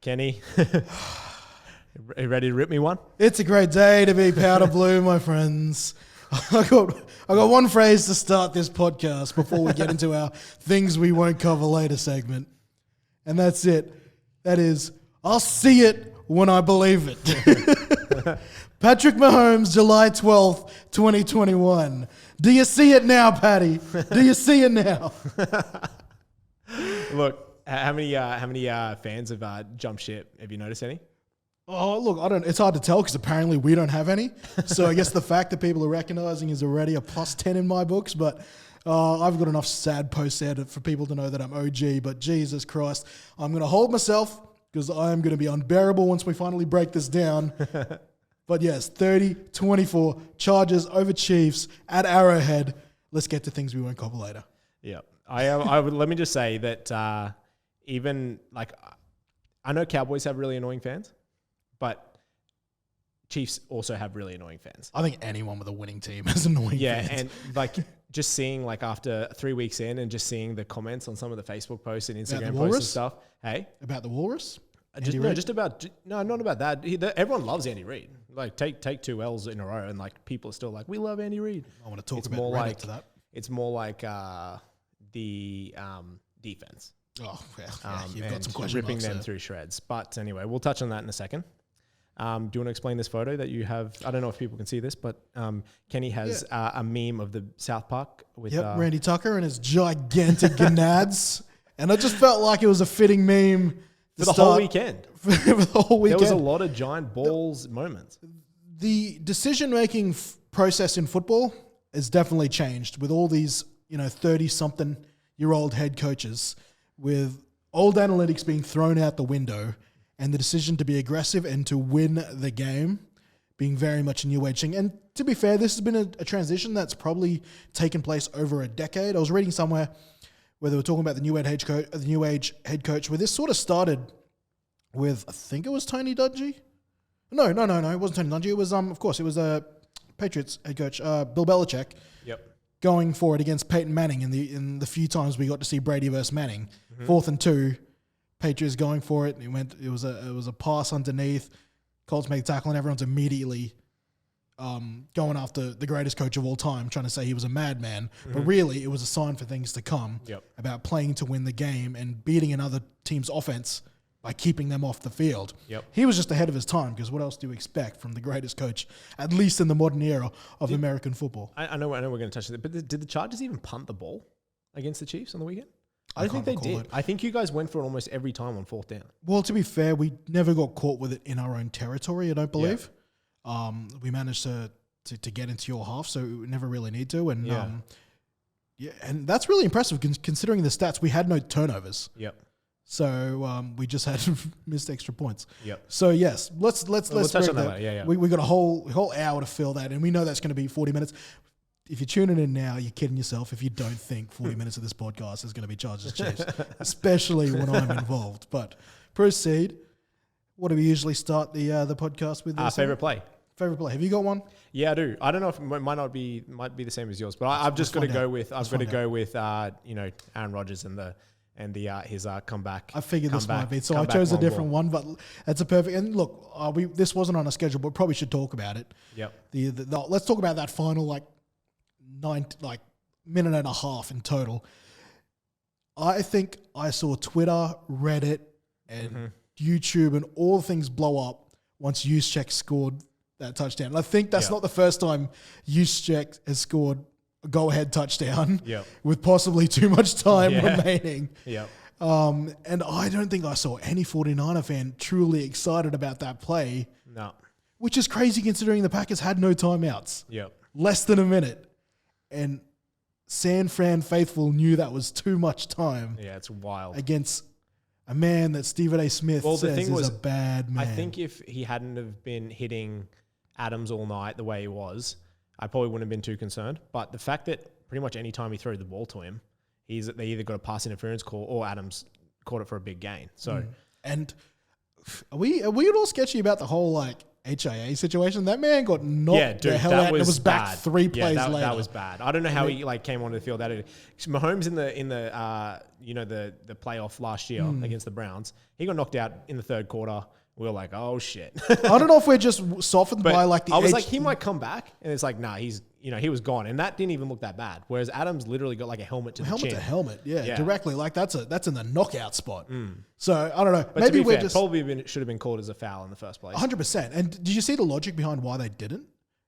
Kenny, are you ready to rip me one? It's a great day to be powder blue, my friends. I got one phrase to start this podcast before we get into our things we won't cover later segment. And that's it. That is, I'll see it when I believe it. Patrick Mahomes, July 12th, 2021. Do you see it now, Patty? Do you see it now? Look, how many fans have jumped ship? Have you noticed any? Oh, look, it's hard to tell because apparently we don't have any. So I guess the fact that people are recognizing is already a plus 10 in my books. But I've got enough sad posts there for people to know that I'm OG. But Jesus Christ, I'm going to hold myself because I am going to be unbearable once we finally break this down. But yes, 30-24 Chargers over Chiefs at Arrowhead. Let's get to things we won't cover later. Yeah. I would, let me just say that even like, I know Cowboys have really annoying fans, but Chiefs also have really annoying fans. I think anyone with a winning team has annoying fans. Yeah, and like just seeing like after 3 weeks in and just seeing the comments on some of the Facebook posts and Instagram posts and stuff. Hey? About the Walrus? Not about that. Everyone loves Andy Reid. Like take 2 L's in a row and like people are still like, we love Andy Reid. I want to talk about Reddit to that. It's more like the defense. Oh, yeah, you've got some question ripping marks them there. Through shreds. But anyway, we'll touch on that in a second. Do you want to explain this photo that you have? I don't know if people can see this, but Kenny has a meme of the South Park with Randy Tucker and his gigantic gonads. And I just felt like it was a fitting meme for the whole weekend. For the whole weekend. There was a lot of giant balls moments. The decision-making process in football has definitely changed with all these, 30-something-year-old head coaches with old analytics being thrown out the window and the decision to be aggressive and to win the game being very much a new age thing. And to be fair, this has been a transition that's probably taken place over a decade. I was reading somewhere where they were talking about the new age head coach, where this sort of started with, I think it was Tony Dungy. No, it wasn't Tony Dungy. It was, of course, it was a Patriots head coach, Bill Belichick. Yep. Going for it against Peyton Manning in the few times we got to see Brady versus Manning. 4th and 2, Patriots going for it. It was a pass underneath. Colts make the tackle, and everyone's immediately going after the greatest coach of all time, trying to say he was a madman. But really, it was a sign for things to come about playing to win the game and beating another team's offense by keeping them off the field. Yep. He was just ahead of his time because what else do you expect from the greatest coach, at least in the modern era of American football? I know we're going to touch it, but did the Chargers even punt the ball against the Chiefs on the weekend? I don't think they did. I think you guys went for it almost every time on 4th down. Well, to be fair, we never got caught with it in our own territory, I don't believe. Yeah. We managed to get into your half, so we never really need to. And and that's really impressive considering the stats. We had no turnovers. Yep. So we just had missed extra points. Yep. So yes, let's touch on that. Yeah. We got a whole hour to fill that, and we know that's going to be 40 minutes. If you're tuning in now, you're kidding yourself if you don't think 40 minutes of this podcast is going to be Chargers Chiefs, especially when I'm involved. But proceed. What do we usually start the podcast with? Favorite play. Favorite play. Have you got one? Yeah, I do. I don't know if it might be the same as yours, but I've just got to go with Aaron Rodgers and his comeback. I figured this might be, so I chose a different one, but that's a perfect. And look, this wasn't on a schedule, but probably should talk about it. Yep. Let's talk about that final minute and a half in total. I think I saw Twitter, Reddit, and YouTube and all things blow up once Juszczyk scored that touchdown. And I think that's not the first time Juszczyk has scored a go-ahead touchdown with possibly too much time remaining. Yep. And I don't think I saw any 49er fan truly excited about that play. No. Which is crazy considering the Packers had no timeouts. Yep. Less than a minute. And San Fran faithful knew that was too much time. Yeah, it's wild. Against a man that Stephen A. Smith says is a bad man. I think if he hadn't have been hitting Adams all night the way he was, I probably wouldn't have been too concerned. But the fact that pretty much any time he threw the ball to him, they either got a pass interference call or Adams caught it for a big gain. So, and are we at all sketchy about the whole HIA situation. That man got knocked the hell out. It was back 3 plays later. That was bad. I don't know how he came onto the field. Mahomes in the the playoff last year against the Browns, he got knocked out in the third quarter. We were like, oh shit. I don't know if we're just softened by the. I was like, he might come back, and it's like, nah, he was gone, and that didn't even look that bad. Whereas Adams literally got like a helmet to the chin. Helmet, directly. Like that's in the knockout spot. So I don't know. But maybe we're probably should have been called as a foul in the first place. 100%. And did you see the logic behind why they didn't?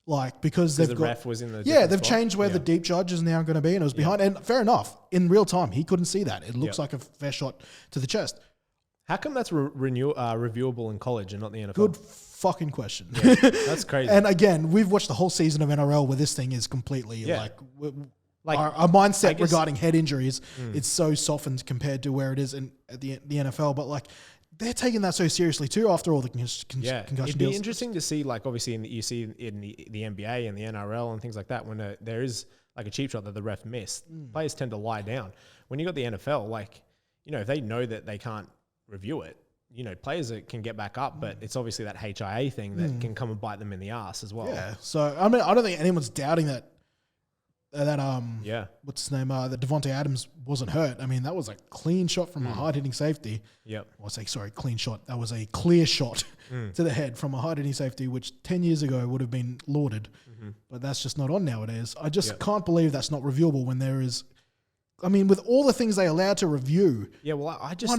Like because the ref was in the they've changed where the deep charge is now going to be, and it was behind. And fair enough, in real time, he couldn't see that. It looks like a fair shot to the chest. How come that's reviewable in college and not the NFL? Good fucking question. Yeah, that's crazy. And again, we've watched the whole season of NRL where this thing is completely our mindset regarding head injuries. It's so softened compared to where it is in the NFL. But like they're taking that so seriously too after all the concussion It'd deals. be interesting to see, like obviously you see in the NBA and the NRL and things like that when there is like a cheap shot that the ref missed. Players tend to lie down. When you got the NFL, like if they know that they can't review it, players can get back up, but it's obviously that HIA thing that can come and bite them in the ass as well. Yeah. So I mean, I don't think anyone's doubting that what's his name? That Devontae Adams wasn't hurt. I mean, that was a clean shot from a hard hitting safety. Yep. Clean shot. That was a clear shot to the head from a hard hitting safety, which 10 years ago would have been lauded, but that's just not on nowadays. I just can't believe that's not reviewable when there is. I mean, with all the things they allowed to review. Yeah, well, I just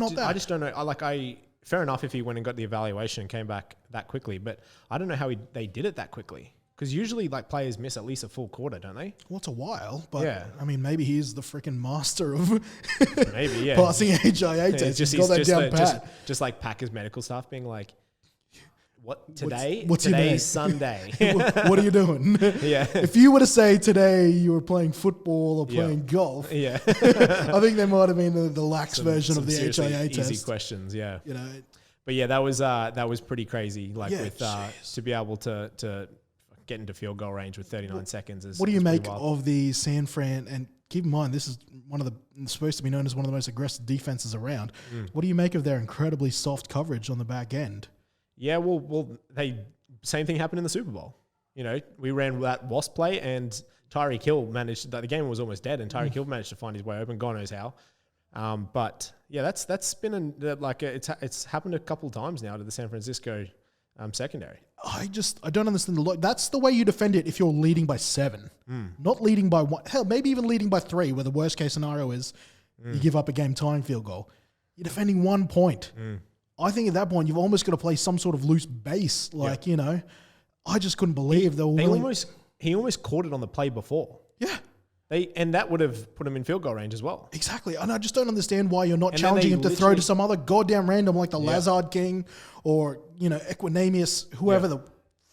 don't know. Fair enough if he went and got the evaluation and came back that quickly, but I don't know how they did it that quickly. Because usually, like, players miss at least a full quarter, don't they? Well, it's a while, but I mean, maybe he's the freaking master of passing HIA tests. Just like Packers medical staff being like, what today? What's Today's Sunday. What are you doing? Yeah. If you were to say today you were playing football or playing golf, I think there might have been the lax version of the HIA test. Easy questions, yeah. But yeah, that was pretty crazy. Like to be able to get into field goal range with 39 seconds is. What do you make of the San Fran? And keep in mind, this is supposed to be known as one of the most aggressive defenses around. What do you make of their incredibly soft coverage on the back end? Yeah, well, same thing happened in the Super Bowl. We ran that wasp play, and Tyreek Hill managed. The game was almost dead, and Tyreek Hill managed to find his way open. God knows how. But yeah, that's been it's happened a couple of times now to the San Francisco secondary. I don't understand the look. That's the way you defend it if you're leading by 7, not leading by 1. Hell, maybe even leading by 3, where the worst case scenario is you give up a game tying field goal. You're defending 1 point. I think at that point, you've almost got to play some sort of loose base. I just couldn't believe they were willing. He almost caught it on the play before. Yeah. And that would have put him in field goal range as well. Exactly. And I just don't understand why you're not challenging him to throw to some other goddamn random like the Lazard King or, Equinemius, whoever the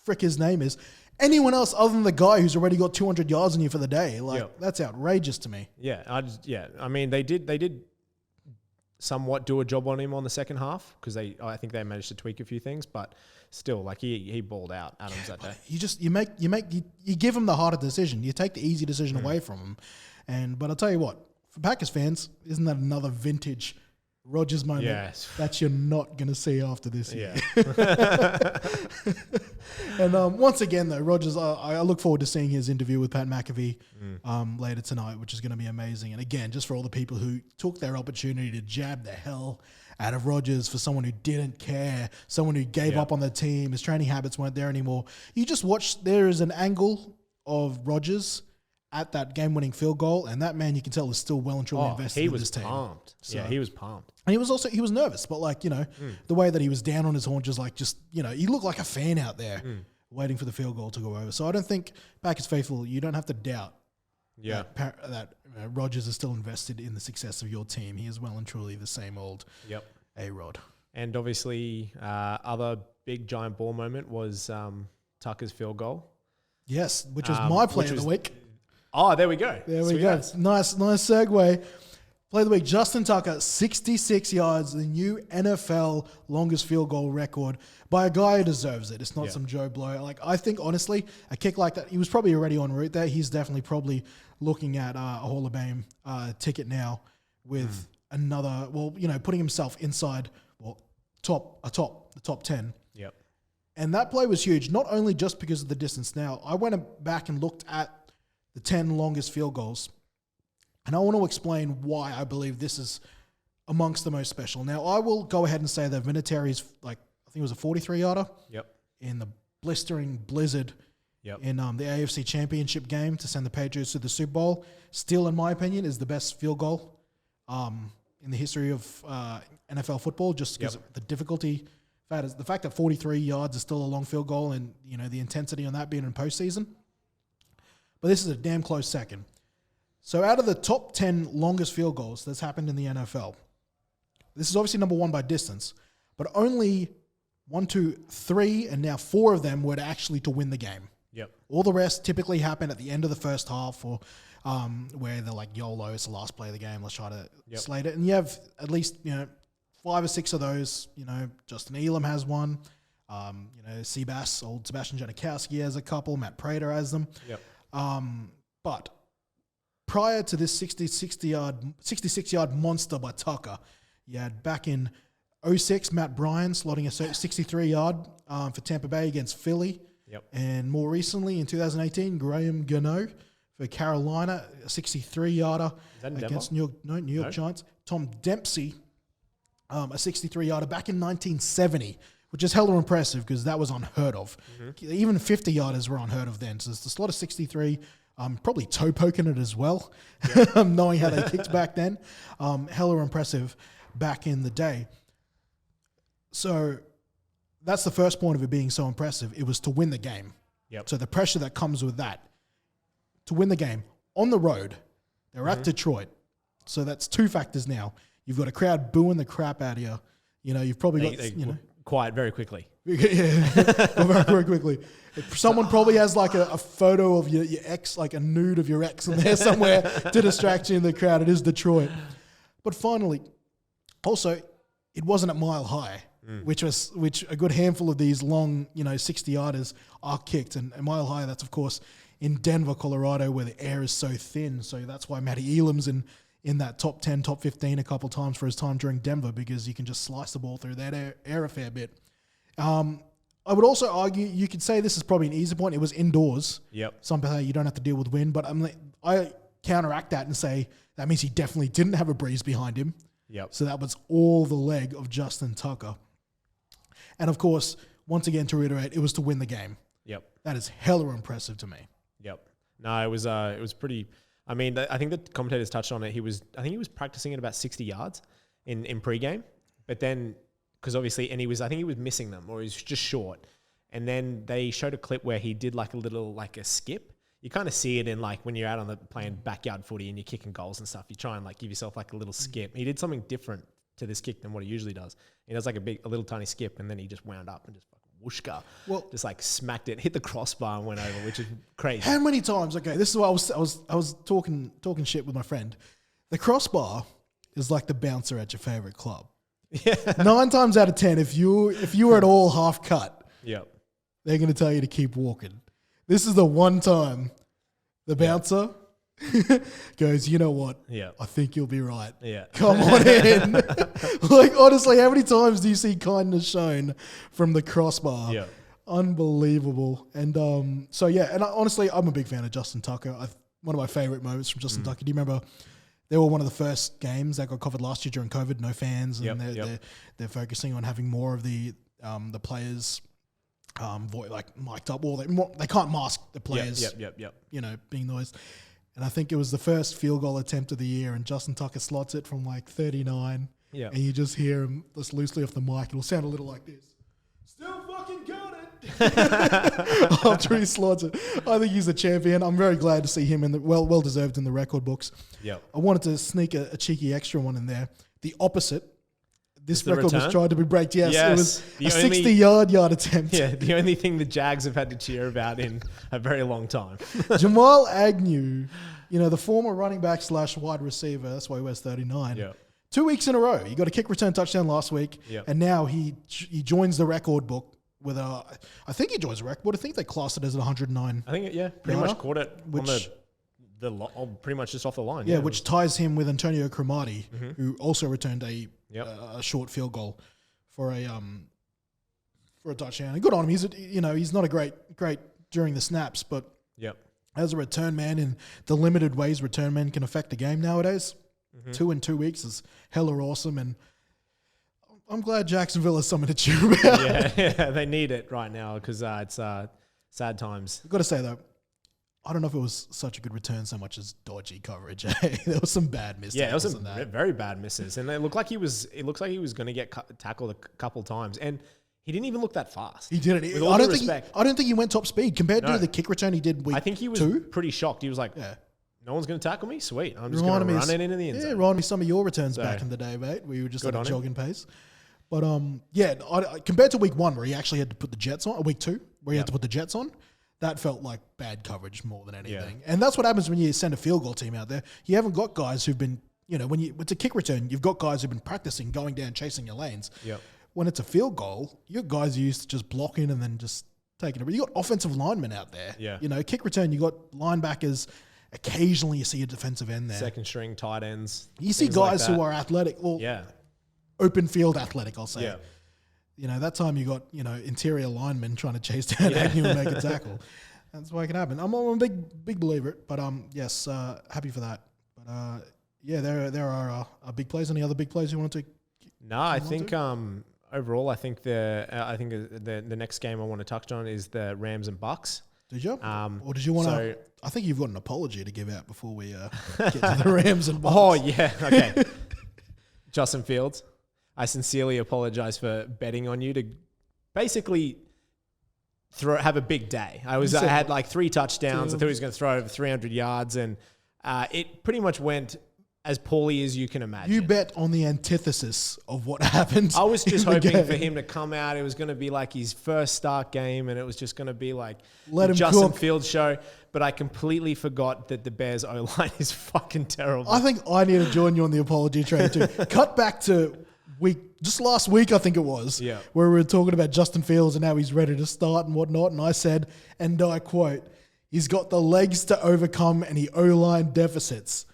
frick his name is. Anyone else other than the guy who's already got 200 yards on you for the day. That's outrageous to me. Yeah. I mean, they did somewhat do a job on him on the second half because I think they managed to tweak a few things, but still, like he balled out Adams that day. You give him the harder decision. You take the easy decision away from him, but I'll tell you what, for Packers fans, isn't that another vintage Rodgers moment that you're not going to see after this year? And once again, though, Rodgers, I look forward to seeing his interview with Pat McAfee later tonight, which is going to be amazing. And again, just for all the people who took their opportunity to jab the hell out of Rodgers for someone who didn't care, someone who gave up on the team, his training habits weren't there anymore. You just watch, there is an angle of Rodgers at that game-winning field goal, and that man, you can tell, is still well and truly invested in this team. Pumped. So, he was pumped. And he was nervous, but the way that he was down on his haunches, he looked like a fan out there waiting for the field goal to go over. So I don't think Packers faithful, you don't have to doubt that Rodgers is still invested in the success of your team. He is well and truly the same old A-Rod. And obviously, other big giant ball moment was Tucker's field goal. Yes, which was my play of the week. Oh, there we go. There we go. Nice segue. Play of the week, Justin Tucker, 66 yards, the new NFL longest field goal record by a guy who deserves it. It's not some Joe Blow. I think, honestly, a kick like that, he was probably already en route there. He's definitely probably looking at a Hall of Fame ticket now with another, putting himself inside, the top 10. Yep. And that play was huge, not only just because of the distance. Now, I went back and looked at the 10 longest field goals, and I want to explain why I believe this is amongst the most special. Now, I will go ahead and say that Vinatieri's, I think it was a 43-yarder in the blistering blizzard in the AFC Championship game to send the Patriots to the Super Bowl. Still, in my opinion, is the best field goal in the history of NFL football, just because of the difficulty. The fact that 43 yards is still a long field goal, and the intensity on that being in postseason. But this is a damn close second. So out of the top 10 longest field goals that's happened in the NFL, this is obviously number one by distance, but only 1, 2, 3, and now 4 of them were actually to win the game. Yep. All the rest typically happen at the end of the first half, or where they're like, YOLO, it's the last play of the game, let's try to slate it. And you have at least 5 or 6 of those. Justin Elam has one. Seabass, old Sebastian Janikowski has a couple. Matt Prater has them. Yep. But prior to this 66-yard monster by Tucker, you had back in 2006 Matt Bryan slotting a 63-yard for Tampa Bay against Philly. Yep. And more recently in 2018, Graham Gano for Carolina, a 63-yarder against New York Giants. Tom Dempsey, a 63-yarder back in 1970, which is hella impressive because that was unheard of. Mm-hmm. Even 50-yarders were unheard of then. So it's the slot of 63, probably toe poking it as well, knowing how they kicked back then. Hella impressive back in the day. So that's the first point of it being so impressive. It was to win the game. Yep. So the pressure that comes with that, to win the game on the road, they're at Detroit. So that's 2 factors now. You've got a crowd booing the crap out of you. You've probably got, quiet very quickly. Very quickly. Someone probably has like a photo of your ex, like a nude of your ex in there somewhere to distract you in the crowd. It is Detroit. But finally, also, it wasn't at Mile High, which a good handful of these long, 60-yarders are kicked. And Mile High, that's of course in Denver, Colorado, where the air is so thin. So that's why Matty Elam's in that top 10, top 15 a couple times for his time during Denver, because you can just slice the ball through that air a fair bit. I would also argue you could say this is probably an easy point. It was indoors. Yep. Somehow you don't have to deal with wind, but I counteract that and say that means he definitely didn't have a breeze behind him. Yep. So that was all the leg of Justin Tucker. And of course, once again, to reiterate, it was to win the game. Yep. That is hella impressive to me. Yep. No, it was pretty. I mean, I think the commentators touched on it. I think he was practicing at about 60 yards in pregame, but then because obviously, and I think he was missing them, or he was just short. And then they showed a clip where he did like a skip. You kind of see it in like when you're out on the playing backyard footy and you're kicking goals and stuff. You try and like give yourself like a little skip. He did something different to this kick than what he usually does. He does like a little tiny skip, and then he just wound up and just fucking whooshka. Well, just like smacked it, hit the crossbar and went over, which is crazy. How many times? Okay, this is what I was talking shit with my friend. The crossbar is like the bouncer at your favorite club. Yeah. 9 times out of 10, if you were at all half cut, they're going to tell you to keep walking. This is the one time the bouncer goes, you know what? Yeah. I think you'll be right. Yeah. Come on in. Like, honestly, how many times do you see kindness shown from the crossbar? Yeah. Unbelievable. And honestly, I'm a big fan of Justin Tucker. One of my favorite moments from Justin Tucker. Do you remember? They were one of the first games that got covered last year during COVID, no fans, and they're focusing on having more of the players mic'd up. Or they can't mask the players, being noised. And I think it was the first field goal attempt of the year, and Justin Tucker slots it from like 39, and you just hear him just loosely off the mic. It'll sound a little like this. Still fucking got it. After he slots it. I think he's a champion. I'm very glad to see him in the well deserved in the record books. Yep. I wanted to sneak a cheeky extra one in there. The opposite. This record was tried to be broke. Yes, it was a 60-yard attempt. Yeah, the only thing the Jags have had to cheer about in a very long time. Jamal Agnew, the former running back / wide receiver, that's why he wears 39. Yeah. 2 weeks in a row. He got a kick return touchdown last week, and now he joins the record book with I think he joins the record. I think they classed it as 109. I think pretty much caught it on pretty much just off the line. Yeah, which ties him with Antonio Cromartie, who also returned a short field goal for for a touchdown. And good on him. He's not a great during the snaps, but as a return man in the limited ways return men can affect the game nowadays, 2 in 2 weeks is hella awesome. And I'm glad Jacksonville has something to cheer about. Yeah, they need it right now because it's sad times. I've got to say though, I don't know if it was such a good return so much as dodgy coverage. There was some bad misses. Yeah, there was some very bad misses, and it looked like he was going to get tackled a couple times, and he didn't even look that fast. He didn't. With all due respect, I don't think he went top speed compared to the kick return he did week 2. I think he was pretty shocked. He was like, no one's going to tackle me? Sweet. I'm just going to run it into the end zone. Yeah, reminded me some of your returns back in the day, mate. We were just at a jogging pace. But compared to week 1 where he actually had to put the Jets on, or week 2 where he had to put the Jets on, that felt like bad coverage more than anything. And that's what happens when you send a field goal team out there. You haven't got guys who've been, when it's a kick return, you've got guys who've been practicing going down, chasing your lanes. Yep. When it's a field goal, your guys are used to just blocking and then just taking it. But you got offensive linemen out there. Yeah. Kick return, you got linebackers. Occasionally you see a defensive end there. Second string tight ends. You see guys who are athletic or open field athletic, I'll say. Yeah. That time you got, interior linemen trying to chase down Agnew and make a tackle. That's why it can happen. I'm a big believer, but yes, happy for that. But there are big plays. Any other big plays you want to take? No, I think overall, I think the next game I want to touch on is the Rams and Bucks. Did you? Or did you want to? I think you've got an apology to give out before we get to the Rams and Bucks. Oh yeah, okay. Justin Fields, I sincerely apologize for betting on you to basically have a big day. I had like 3 touchdowns. I thought he was going to throw over 300 yards, and it pretty much went as poorly as you can imagine. You bet on the antithesis of what happened. I was just hoping for him to come out. It was going to be like his first start game, and it was just going to be like the Justin Fields show. But I completely forgot that the Bears O-line is fucking terrible. I think I need to join you on the apology train too. Cut back to just last week, I think it was, where we were talking about Justin Fields and how he's ready to start and whatnot. And I said, and I quote, he's got the legs to overcome any O-line deficits.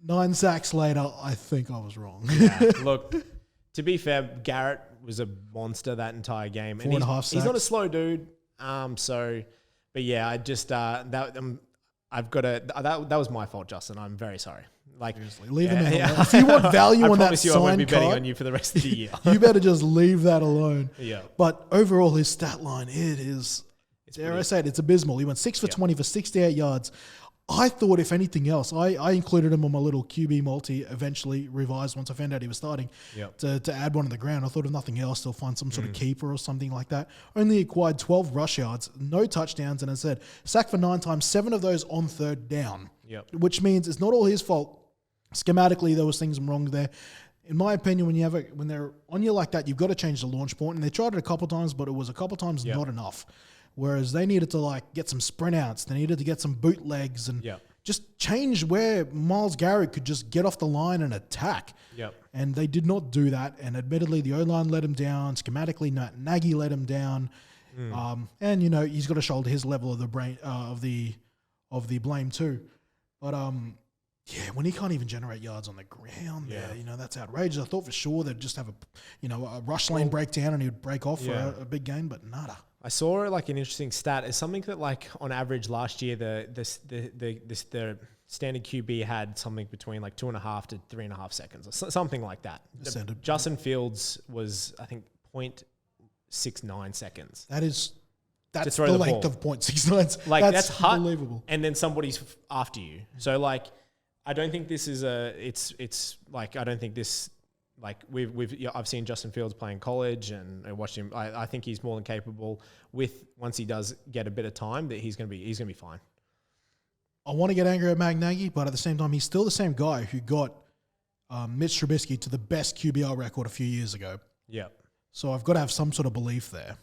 9 sacks later, I think I was wrong. Look, to be fair, Garrett was a monster that entire game. 4.5 sacks. He's not a slow dude. But yeah, I just, that was my fault, Justin. I'm very sorry. Like, seriously, leave him alone. If you want value on that sign I won't be betting card, on you for the rest of the year. You better just leave that alone. Yeah. But overall, his stat line, it's abysmal. He went 6 for 20 for 68 yards. I thought, if anything else, I included him on my little QB multi, eventually revised once I found out he was starting, to add one on the ground. I thought, if nothing else, they'll find some sort of keeper or something like that. Only acquired 12 rush yards, no touchdowns, and as I said, sacked for 9 times, 7 of those on third down, which means it's not all his fault. Schematically, there was things wrong there. In my opinion, when they're on you like that, you've got to change the launch point, and they tried it a couple times, but it was a couple times not enough. Whereas they needed to get some sprint outs. They needed to get some bootlegs and just change where Myles Garrett could just get off the line and attack. And they did not do that. And admittedly, the O-line let him down. Schematically, Nagy let him down. And he's got to shoulder his level of the blame too. But when he can't even generate yards on the ground, that's outrageous. I thought for sure they'd just have a rush lane breakdown and he would break off for a big gain, but nada. I saw an interesting stat. It's something that on average last year the standard QB had something between 2.5 to 3.5 seconds or something like that. Justin Fields was, I think, 0.69 seconds. That's the length of 0.69. That's unbelievable. And then somebody's after you. So I don't think this is I don't think this. I've seen Justin Fields play in college and I watched him. I think he's more than capable once he does get a bit of time that he's gonna be fine. I want to get angry at Nagy, but at the same time, he's still the same guy who got Mitch Trubisky to the best QBR record a few years ago. Yeah. So I've got to have some sort of belief there.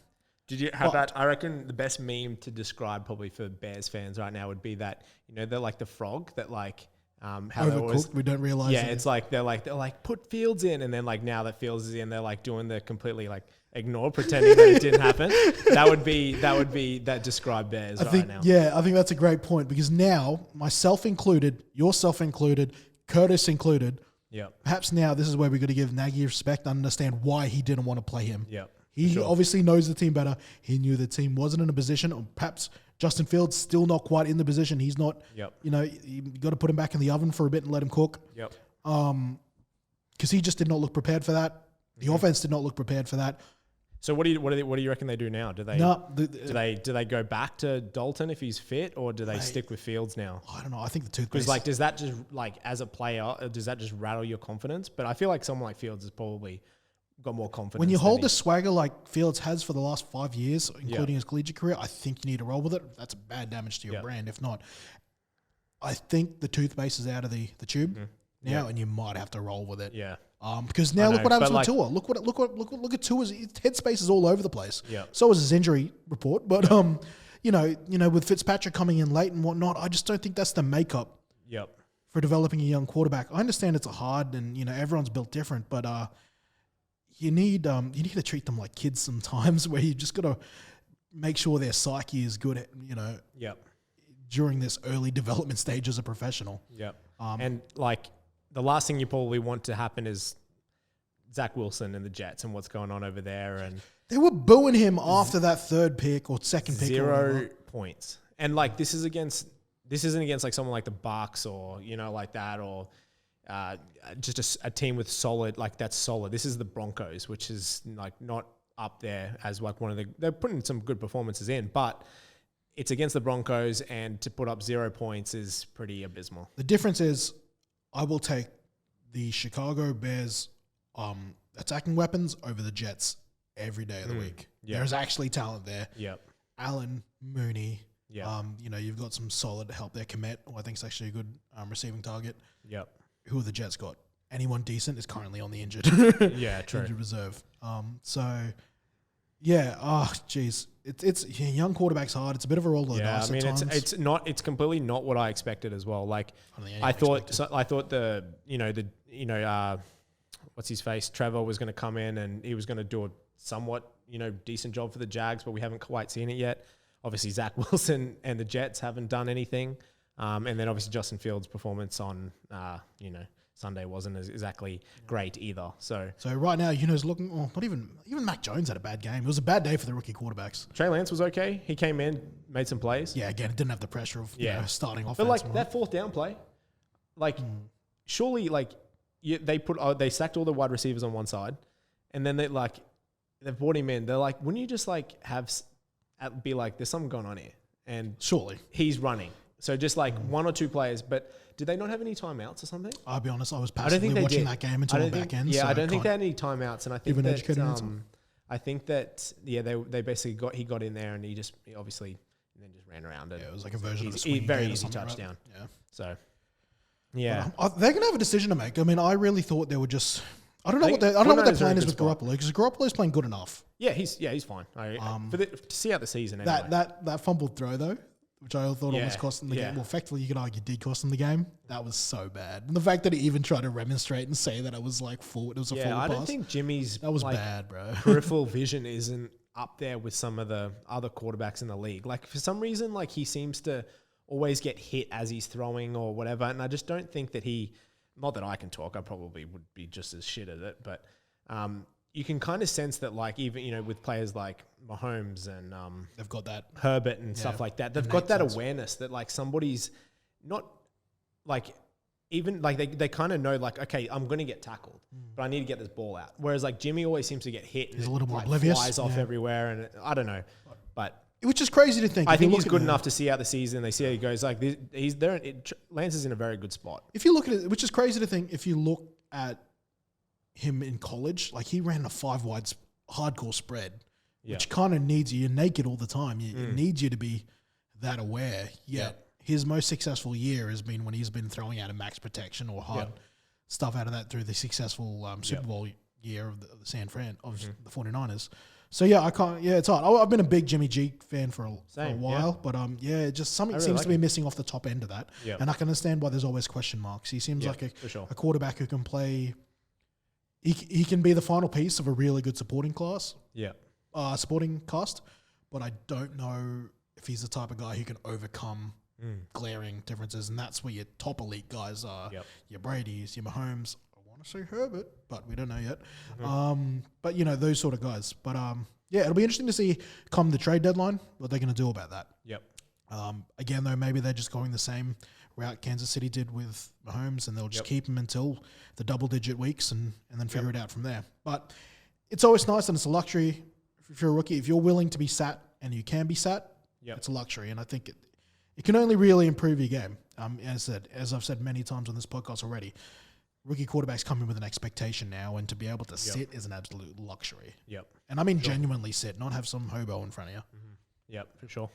Did you have that? I reckon the best meme to describe probably for Bears fans right now would be that they're like the frog that how overcooked, we don't realize. Yeah, it's they're like put Fields in, and then now that Fields is in, they're doing the completely ignore, pretending that it didn't happen. That describe Bears right now. Yeah, I think that's a great point because now myself included, yourself included, Curtis included. Yeah. Perhaps now this is where we're going to give Nagy respect and understand why he didn't want to play him. Yeah. He obviously knows the team better. He knew the team wasn't in a position, or perhaps Justin Fields still not quite in the position. He's not, you got to put him back in the oven for a bit and let him cook. Yep. Because he just did not look prepared for that. The offense did not look prepared for that. So what do you reckon they do now? Do they go back to Dalton if he's fit, or do they stick with Fields now? I don't know. I think the toothpaste. Because does that just as a player, does that just rattle your confidence? But I feel like someone like Fields has probably got more confidence. When you hold the swagger like Fields has for the last 5 years, including his collegiate career, I think you need to roll with it. That's bad damage to your brand. If not, I think the toothpaste is out of the tube now, and you might have to roll with it. Yeah. Because now look what happens with Tua. Look at Tua's headspace is all over the place. Yeah. So is his injury report. But with Fitzpatrick coming in late and whatnot, I just don't think that's the makeup. Yep. For developing a young quarterback. I understand it's a hard and everyone's built different, but you need to treat them like kids sometimes, where you just got to make sure their psyche is good at during this early development stage as a professional. Yep. And the last thing you probably want to happen is Zach Wilson and the Jets and what's going on over there. And they were booing him after that third pick or second pick. 0 points. And this isn't against like someone like the Bucks or like that, or just a team with that's solid. This is the Broncos, which is not up there as one of they're putting some good performances in, but it's against the Broncos, and to put up 0 points is pretty abysmal. The difference is, I will take the Chicago Bears attacking weapons over the Jets every day of the week. Yep. There's actually talent there. Yep. Allen, Mooney. Yep. You've got some solid help there. Komet, who I think is actually a good receiving target. Yep. Who have the Jets got? Anyone decent is currently on the injured. Yeah, true. Injured reserve. It's young quarterback's hard. It's a bit of a roll of the dice. Yeah, I mean, it's completely not what I expected as well. I thought what's his face, Trevor was going to come in and he was going to do a somewhat decent job for the Jags, but we haven't quite seen it yet. Obviously, Zach Wilson and the Jets haven't done anything, and then obviously Justin Fields' performance on Sunday wasn't exactly great either. So right now, looking. Oh, not even Mac Jones had a bad game. It was a bad day for the rookie quarterbacks. Trey Lance was okay. He came in, made some plays. Yeah, again, it didn't have the pressure of starting off. But that fourth down play, surely they sacked all the wide receivers on one side, and then they brought him in. They're like, wouldn't you just be like, there's something going on here, and surely he's running. So just one or two players, but did they not have any timeouts or something? I'll be honest, I was passively watching that game until the back end. Yeah, so I don't think they had any timeouts, and I think they basically he got in there and he obviously then just ran around it. Yeah, it was like a version of a swing very easy touchdown. Right? Yeah. So yeah, they're gonna have a decision to make. I mean, I really thought they would just. I don't know what their plan is with Garoppolo, because Garoppolo's playing good enough. Yeah, he's fine. To see out the season. Anyway. That fumbled throw though, which I thought almost cost them the game. Well, effectively, you could argue did cost them the game. That was so bad. And the fact that he even tried to remonstrate and say that it was forward, it was a forward pass. I don't think Jimmy's that was bad, bro. Peripheral vision isn't up there with some of the other quarterbacks in the league. For some reason, he seems to always get hit as he's throwing or whatever. And I just don't think that not that I can talk, I probably would be just as shit at it, but you can kind of sense that even, with players like Mahomes and they've got that Herbert and stuff like that, they've got that awareness that somebody's not they kind of know okay, I'm going to get tackled, but I need to get this ball out. Whereas Jimmy always seems to get hit and he's a little more oblivious, flies off everywhere, and I don't know, but which is crazy to think. I think he's good enough to see out the season. They see how he goes. He's there. Lance is in a very good spot. If you look at it, which is crazy to think, if you look at him in college, he ran a 5-wide hardcore spread, which kind of needs you. You're naked all the time. It needs you to be that aware. Yet his most successful year has been when he's been throwing out a max protection or hard stuff out of that through the successful Super Bowl year of the San Fran of the 49ers. So I can't. Yeah, it's hard. I've been a big Jimmy G fan for a while, but just something seems to be missing off the top end of that. Yep. And I can understand why there's always question marks. He seems like a quarterback who can play. He can be the final piece of a really good supporting cast. But I don't know if he's the type of guy who can overcome glaring differences, and that's where your top elite guys are. Your Brady's, your Mahomes. I want to say Herbert, but we don't know yet. But, you know, those sort of guys. But, yeah, it'll be interesting to see come the trade deadline what they're going to do about that. Yep. Again, though, maybe they're just going the same route Kansas City did with Mahomes, and they'll just keep him until the double-digit weeks and then figure it out from there. But it's always nice, and it's a luxury if you're a rookie. If you're willing to be sat and you can be sat, it's a luxury, and I think it can only really improve your game. As I've said many times on this podcast already, rookie quarterbacks come in with an expectation now, and to be able to sit is an absolute luxury. Yep. And I mean genuinely sit, not have some hobo in front of you. Yep, for sure.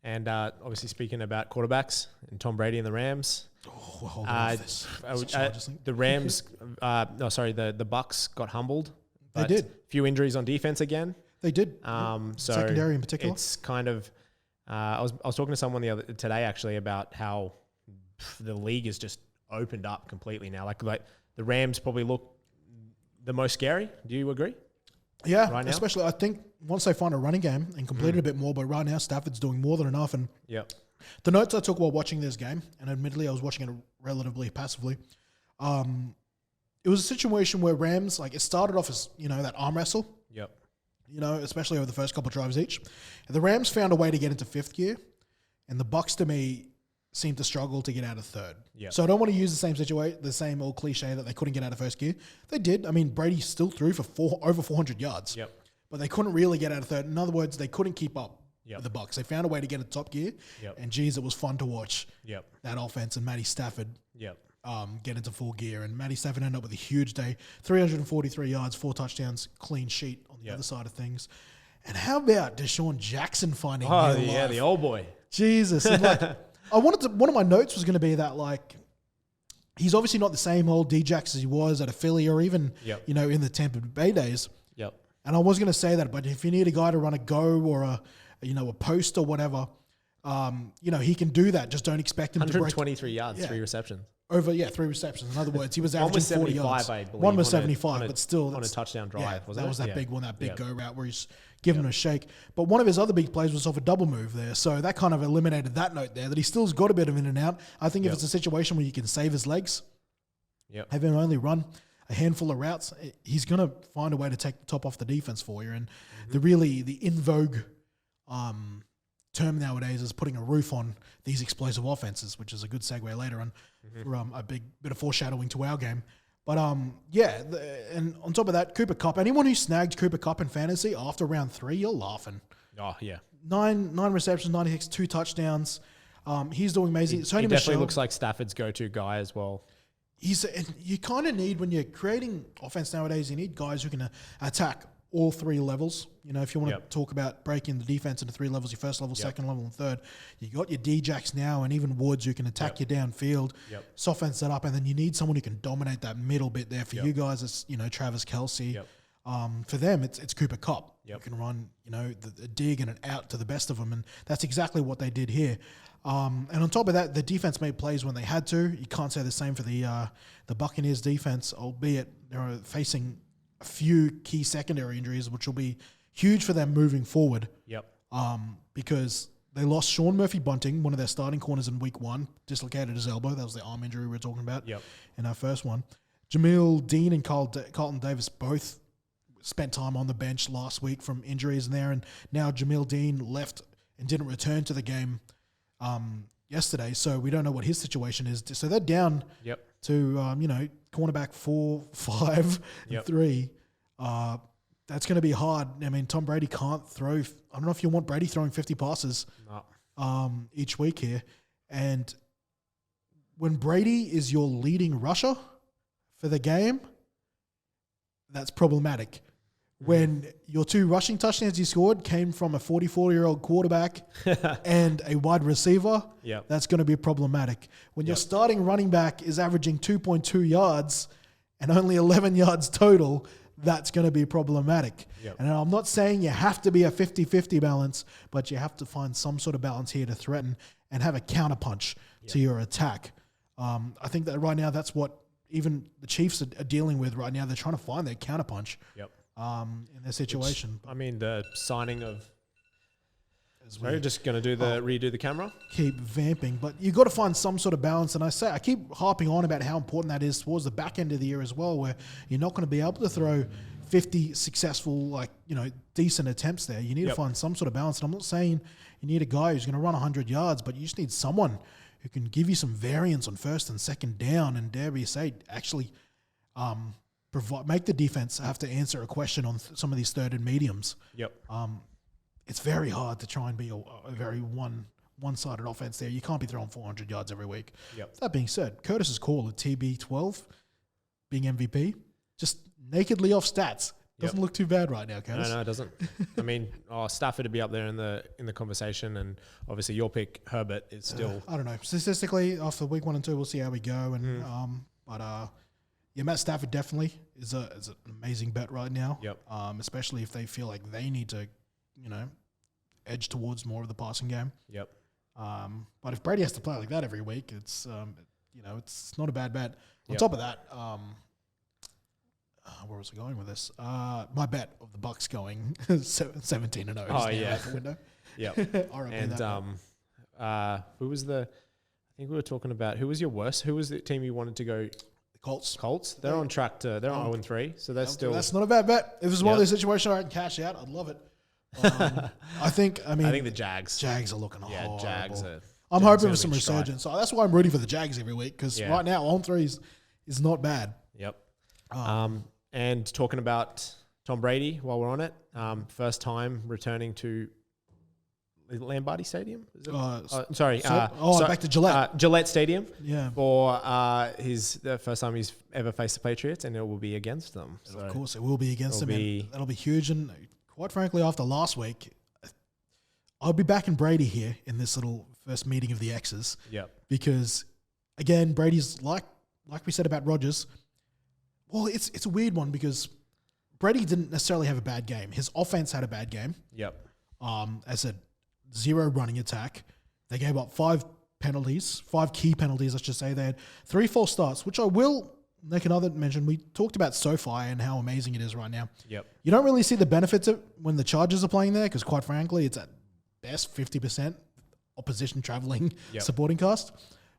And obviously, speaking about quarterbacks and Tom Brady and the Rams. Oh, hold on. The Rams, the Bucks got humbled. They did. A few injuries on defense again. They did. So secondary in particular. It's kind of. I was talking to someone today actually about how the league is just opened up completely now. Like the Rams probably look the most scary. Do you agree? Yeah, right now? Especially I think once they find a running game and complete it a bit more, but right now Stafford's doing more than enough. And the notes I took while watching this game, and admittedly I was watching it relatively passively, it was a situation where Rams, like it started off as, you know, that arm wrestle. Yep. You know, especially over the first couple of drives each. And the Rams found a way to get into fifth gear, and the Bucks to me seemed to struggle to get out of third. Yep. So I don't want to use the same situation, the same old cliche that they couldn't get out of first gear. They did. I mean, Brady still threw for over 400 yards. Yep. But they couldn't really get out of third. In other words, they couldn't keep up Yep. with the Bucks. They found a way to get into top gear. Yep. And geez, it was fun to watch Yep. that offense and Matty Stafford Yep. get into full gear. And Matty Stafford ended up with a huge day, 343 yards, 4 touchdowns, clean sheet on the other side of things. And how about Deshaun Jackson finding real life? The old boy. Jesus. And like, one of my notes was going to be that, like, he's obviously not the same old D-Jax as he was at a Philly or even, you know, in the Tampa Bay days. Yep. And I was going to say that, but if you need a guy to run a go or a post or whatever, you know, he can do that. Just don't expect him to break 123 yards, 3 receptions. Over 3 receptions. In other words, he was averaging 40 yards. I believe. One was 75, but still on a touchdown drive. That was that big one, that big go route where he's giving him a shake. But one of his other big plays was off a double move there, so that kind of eliminated that note there. That he still's got a bit of in and out. I think if it's a situation where you can save his legs, have him only run a handful of routes, he's going to find a way to take the top off the defense for you. And the in vogue term nowadays is putting a roof on these explosive offenses, which is a good segue later on for a big bit of foreshadowing to our game. But and on top of that, Cooper Kupp. Anyone who snagged Cooper Kupp in fantasy after round 3, you're laughing. Oh yeah, 9 receptions, 96, 2 touchdowns. He's doing amazing. He definitely looks like Stafford's go-to guy as well. You kind of need, when you're creating offense nowadays, you need guys who can attack all 3 levels. You know, if you want to talk about breaking the defense into 3 levels, your first level, second level, and third, you got your D-Jacks now and even Woods who can attack you downfield, soften that up, and then you need someone who can dominate that middle bit there. For you guys, it's, you know, Travis Kelce. For them, it's Cooper Kupp. Who can run, you know, the dig and an out to the best of them, and that's exactly what they did here. And on top of that, the defense made plays when they had to. You can't say the same for the Buccaneers defense, albeit they're facing a few key secondary injuries, which will be huge for them moving forward. Because they lost Sean Murphy-Bunting, one of their starting corners in week 1, dislocated his elbow. That was the arm injury we were talking about in our first one. Jamil Dean and Carlton Davis both spent time on the bench last week from injuries in there, and now Jamil Dean left and didn't return to the game yesterday, so we don't know what his situation is. So they're down to, you know, cornerback 4, 5, and 3. That's going to be hard. I mean, Tom Brady can't throw. I don't know if you want Brady throwing 50 passes each week here. And when Brady is your leading rusher for the game, that's problematic. When your 2 rushing touchdowns you scored came from a 44-year-old quarterback and a wide receiver, that's going to be problematic. When your starting running back is averaging 2.2 yards and only 11 yards total, that's going to be problematic. And I'm not saying you have to be a 50-50 balance, but you have to find some sort of balance here to threaten and have a counterpunch to your attack. I think that right now that's what even the Chiefs are dealing with right now. They're trying to find their counterpunch. In their situation. I mean, the signing of as So you're just going to do the redo the camera? keep vamping. But you got to find some sort of balance. And I keep harping on about how important that is towards the back end of the year as well, where you're not going to be able to throw 50 successful, decent attempts there. You need to find some sort of balance. And I'm not saying you need a guy who's going to run 100 yards, but you just need someone who can give you some variance on first and second down, and dare we say, actually make the defense have to answer a question on some of these third and mediums. Yep. It's very hard to try and be a very one-sided offense there. You can't be throwing 400 yards every week. Yep. That being said, Curtis's call at TB12, being MVP, just nakedly off stats, doesn't look too bad right now, Curtis. No, it doesn't. I mean, Stafford to be up there in the conversation, and obviously your pick, Herbert, is still... I don't know. Statistically, after week 1 and 2, we'll see how we go. And Matt Stafford definitely is an amazing bet right now. Yep. Especially if they feel like they need to, edge towards more of the passing game. Yep. But if Brady has to play like that every week, it's not a bad bet. On top of that, where was I going with this? My bet of the Bucks going 17-0. Oh yeah. Out the window. Yep. And who was I think we were talking about who was your worst? Who was the team you wanted to go? Colts. They're on track to. They're on 0-3, so they're still. That's not a bad bet. If it was one of those situations where I can cash out, I'd love it. I think the Jags. Jags are looking horrible. Jags. I'm hoping for some resurgence. So that's why I'm rooting for the Jags every week, because right now 0-3 is not bad. Yep. And talking about Tom Brady while we're on it, first time returning to Lombardi Stadium? Is it? Back to Gillette. Gillette Stadium. Yeah. For the first time he's ever faced the Patriots, and it will be against them. So of course, it will be against them. And that'll be huge. And quite frankly, after last week, I'll be backing Brady here in this little first meeting of the X's. Yep. Because, again, Brady's like we said about Rodgers. Well, it's a weird one because Brady didn't necessarily have a bad game. His offense had a bad game. Yep. As I said, 0 running attack. They gave up 5 key penalties, I should say. They had 3 false starts, which I will make another mention. We talked about SoFi and how amazing it is right now. Yep. You don't really see the benefits of when the Chargers are playing there because, quite frankly, it's at best 50% opposition traveling supporting cast.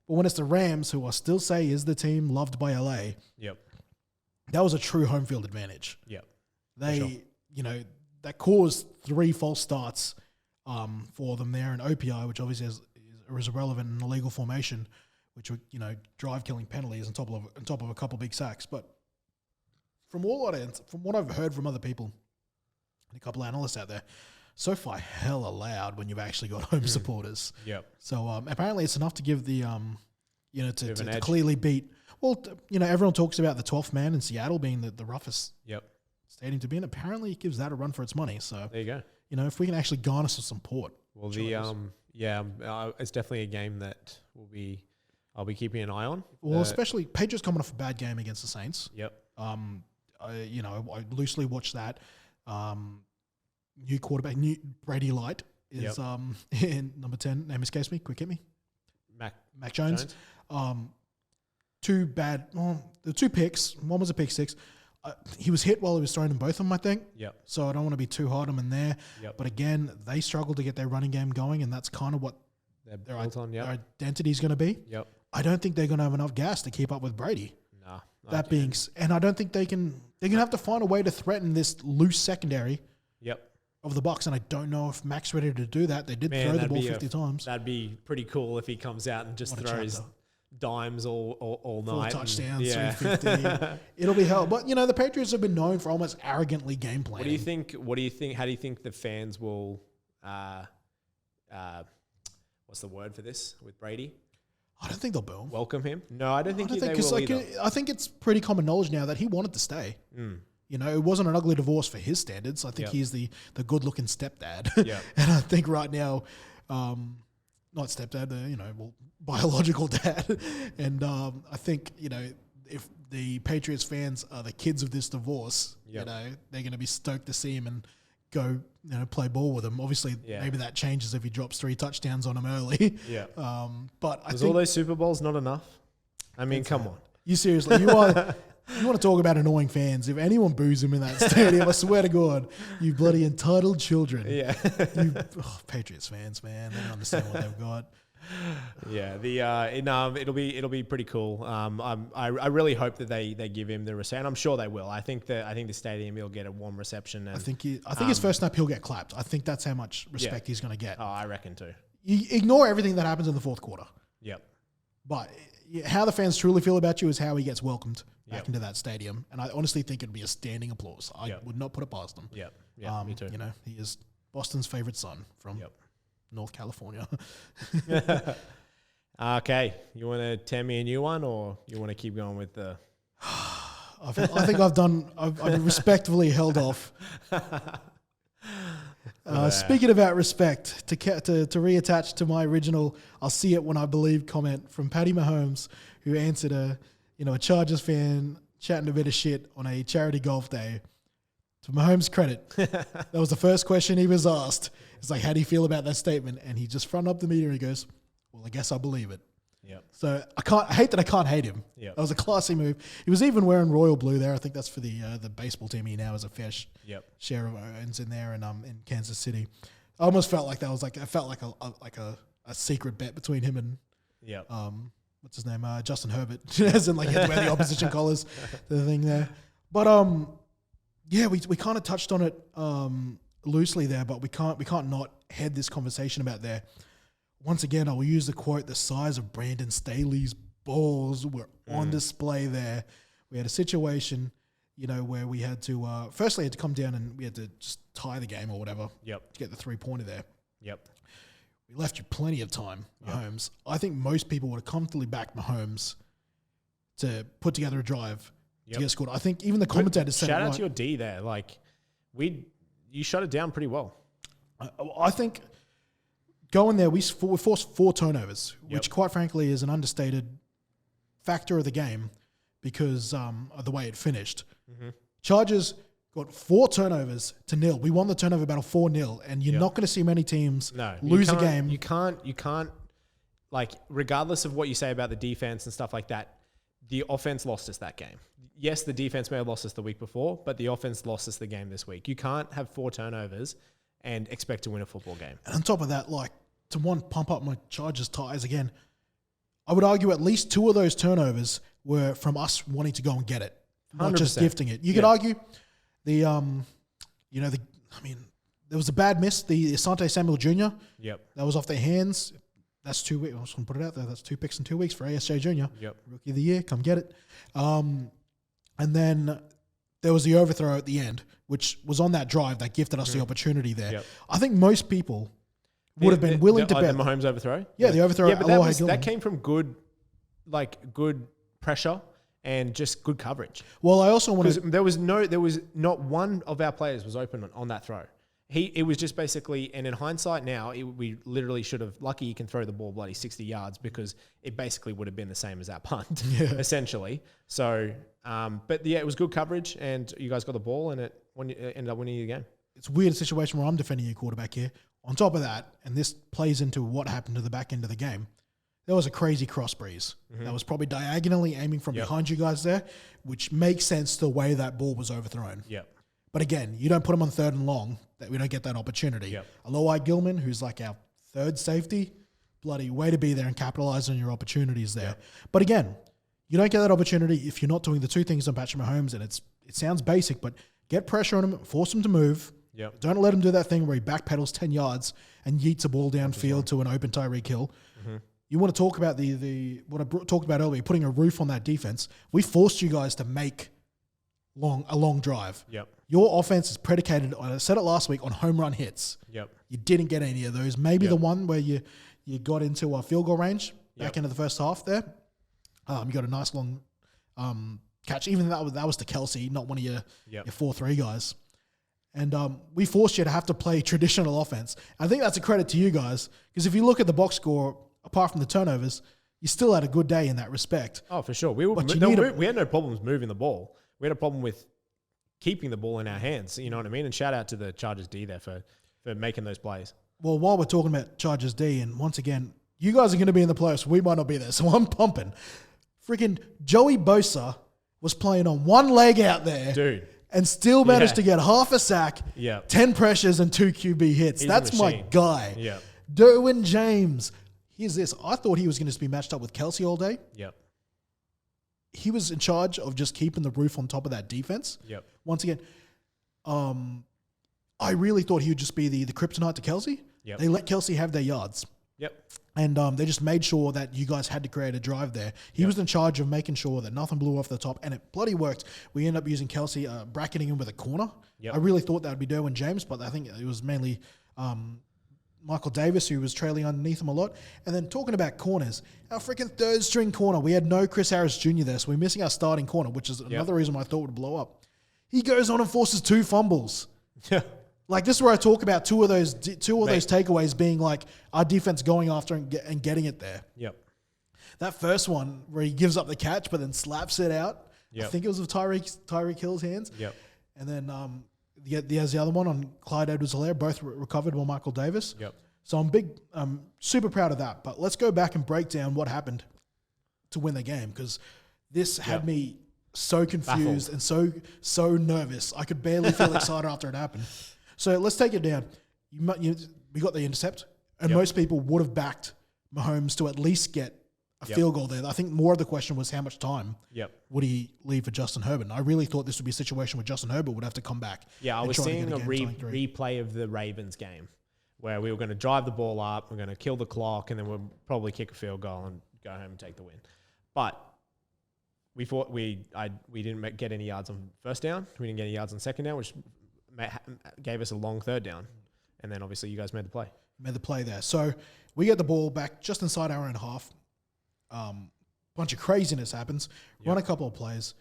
But when it's the Rams, who I still say is the team loved by LA, that was a true home field advantage. Yep. They, that caused 3 false starts for them there, and OPI, which obviously is irrelevant in a legal formation, which would drive-killing penalties on top of a couple big sacks. But from what I've heard from other people, and a couple of analysts out there, SoFi hella loud when you've actually got home supporters. Yep. So apparently it's enough to give the to clearly beat. Well, everyone talks about the 12th man in Seattle being the roughest stadium to be in. Apparently it gives that a run for its money. So there you go. If we can actually garner some support. Well, it's definitely a game that I'll be keeping an eye on. Well, especially Patriots coming off a bad game against the Saints. Yep. I loosely watched that. New quarterback, Brady Light is in number 10. Name escapes me. Quick hit me. Mac Jones. 2 bad. Well, the 2 picks. One was a pick 6. He was hit while he was throwing them, both of them, I think. Yep. So I don't want to be too hard on him there. Yep. But again, they struggled to get their running game going, and that's kind of what their identity is going to be. Yep. I don't think they're going to have enough gas to keep up with Brady. Nah. And I don't think they're going to have to find a way to threaten this loose secondary. Yep. Of the Bucs, and I don't know if Mac's ready to do that. They did throw the ball 50 times. That'd be pretty cool if he comes out and just throws dimes all night. 4 touchdowns, 350. It'll be hell. But, the Patriots have been known for almost arrogantly game planning. What do you think? How do you think the fans will, what's the word for this with Brady? I don't think they'll boo him. Welcome him? No, I don't think they will either. I think it's pretty common knowledge now that he wanted to stay. It wasn't an ugly divorce for his standards. I think he's the good-looking stepdad. Yeah. And I think right now, not stepdad, biological dad. And I think, if the Patriots fans are the kids of this divorce, they're going to be stoked to see him and go, play ball with him. Obviously, maybe that changes if he drops 3 touchdowns on him early. Yeah. But I think all those Super Bowls not enough? I mean, come on. You seriously, you are... You want to talk about annoying fans? If anyone boos him in that stadium, I swear to God, you bloody entitled children. Yeah. Patriots fans, man, they don't understand what they've got. Yeah, it'll be pretty cool. I really hope that they give him the respect, and I'm sure they will. I think the stadium will get a warm reception. And, I think his first snap he'll get clapped. I think that's how much respect he's going to get. Oh, I reckon too. You ignore everything that happens in the fourth quarter. Yep. But how the fans truly feel about you is how he gets welcomed back into that stadium, and I honestly think it'd be a standing applause. I would not put it past him. Yep. Yeah. Me too. You know, he is Boston's favorite son from North California. Okay, you want to tell me a new one, or you want to keep going with the? I think I've respectfully held off. Speaking about respect, to reattach to my original, I'll see it when I believe comment from Patty Mahomes, who answered a Chargers fan chatting a bit of shit on a charity golf day. To Mahomes' credit, that was the first question he was asked. It's like, how do you feel about that statement? And he just fronted up the media and he goes, well, I guess I believe it. Yep. So I hate that I can't hate him. Yep. That was a classy move. He was even wearing royal blue there. I think that's for the baseball team. He now has a fair share of owns in there and in Kansas City. I almost felt like a secret bet between him and what's his name, Justin Herbert, as in like he had to wear the opposition collars, the thing there. But we kind of touched on it loosely there, but we can't not head this conversation about there. Once again, I will use the quote, the size of Brandon Staley's balls were on display there. We had a situation, where we had to, firstly had to come down and we had to just tie the game or whatever to get the 3-pointer there. Yep. We left you plenty of time, Mahomes. I think most people would have comfortably backed Mahomes to put together a drive to get scored. I think even the commentators said, shout out to your D there. Like, you shut it down pretty well. I think going there, we forced 4 turnovers, which quite frankly is an understated factor of the game because of the way it finished. Mm-hmm. Chargers got 4 turnovers to 0. We won the turnover battle 4-0, and you're not going to see many teams lose a game. You can't, like, regardless of what you say about the defense and stuff like that, the offense lost us that game. Yes, the defense may have lost us the week before, but the offense lost us the game this week. You can't have 4 turnovers and expect to win a football game. And on top of that, like, to pump up my Chargers tires again, I would argue at least 2 of those turnovers were from us wanting to go and get it, not 100%. Just gifting it. You could argue there was a bad miss, the Asante Samuel Jr. Yep. That was off their hands. That's 2 weeks. I'm just going to put it out there. That's 2 picks in 2 weeks for ASJ Jr. Yep. Rookie of the year. Come get it. And then there was the overthrow at the end, which was on that drive that gifted us the opportunity there. Yep. I think most people would have been willing to bet. The Mahomes overthrow? Yeah, the overthrow. Yeah, but that came from good pressure and just good coverage. Well, I also want to... There was not one of our players was open on that throw. It was just basically, and in hindsight now, we literally should have, lucky you can throw the ball bloody 60 yards because it basically would have been the same as our punt, essentially. So, but yeah, it was good coverage and you guys got the ball and it ended up winning the game. It's a weird situation where I'm defending your quarterback here. On top of that, and this plays into what happened to the back end of the game, there was a crazy cross breeze that was probably diagonally aiming from behind you guys there, which makes sense to the way that ball was overthrown. Yep. But again, you don't put him on 3rd and long, that we don't get that opportunity. Yep. Alohi Gilman, who's like our 3rd safety, bloody way to be there and capitalize on your opportunities there. Yep. But again, you don't get that opportunity if you're not doing the 2 things on Patrick Mahomes, and it sounds basic, but get pressure on him, force him to move. Yep. Don't let him do that thing where he backpedals 10 yards and yeets a ball downfield to an open Tyreek Hill. Mm-hmm. You want to talk about what I talked about earlier, putting a roof on that defense. We forced you guys to make a long drive. Yep. Your offense is predicated, I said it last week, on home run hits. Yep. You didn't get any of those. Maybe the one where you got into a field goal range back into the first half there. You got a nice long catch. Even that was to Kelsey, not one of your 4-3 guys. And we forced you to have to play traditional offense. I think that's a credit to you guys because if you look at the box score, apart from the turnovers, you still had a good day in that respect. Oh, for sure. We had no problems moving the ball. We had a problem with keeping the ball in our hands. You know what I mean? And shout out to the Chargers D there for making those plays. Well, while we're talking about Chargers D, and once again, you guys are going to be in the playoffs. We might not be there, so I'm pumping. Freaking Joey Bosa was playing on one leg out there. Dude. And still managed to get half a sack, 10 pressures, and 2 QB hits. That's my guy. Yeah. Derwin James. Here's this. I thought he was going to be matched up with Kelsey all day. Yep. He was in charge of just keeping the roof on top of that defense. Yep. Once again, I really thought he would just be the kryptonite to Kelsey. Yep. They let Kelsey have their yards. Yep. And they just made sure that you guys had to create a drive there. He was in charge of making sure that nothing blew off the top, and it bloody worked. We ended up using Kelsey, bracketing him with a corner. Yep. I really thought that would be Derwin James, but I think it was mainly Michael Davis who was trailing underneath him a lot. And then talking about corners, our freaking third string corner, we had no Chris Harris Jr. there, so we're missing our starting corner, which is another reason why I thought it would blow up. He goes on and forces 2 fumbles. Yeah. Like, this is where I talk about two of those takeaways being like our defense going after and getting it there. Yep. That first one where he gives up the catch but then slaps it out. Yep. I think it was with Tyreek Hill's hands. Yep. And then there's the other one on Clyde Edwards-Helaire, both recovered by Michael Davis. Yep. So I'm super proud of that. But let's go back and break down what happened to win the game, because this had me so confused and so nervous. I could barely feel excited after it happened. So let's take it down. We got the intercept, and most people would have backed Mahomes to at least get a field goal there. I think more of the question was how much time would he leave for Justin Herbert. And I really thought this would be a situation where Justin Herbert would have to come back. Yeah, I was seeing a replay of the Ravens game where we were going to drive the ball up, we're going to kill the clock, and then we'll probably kick a field goal and go home and take the win. But we thought we didn't get any yards on first down. We didn't get any yards on second down, which gave us a long third down. And then obviously you guys made the play. Made the play there. So we get the ball back just inside our own half. Bunch of craziness happens. Run a couple of plays.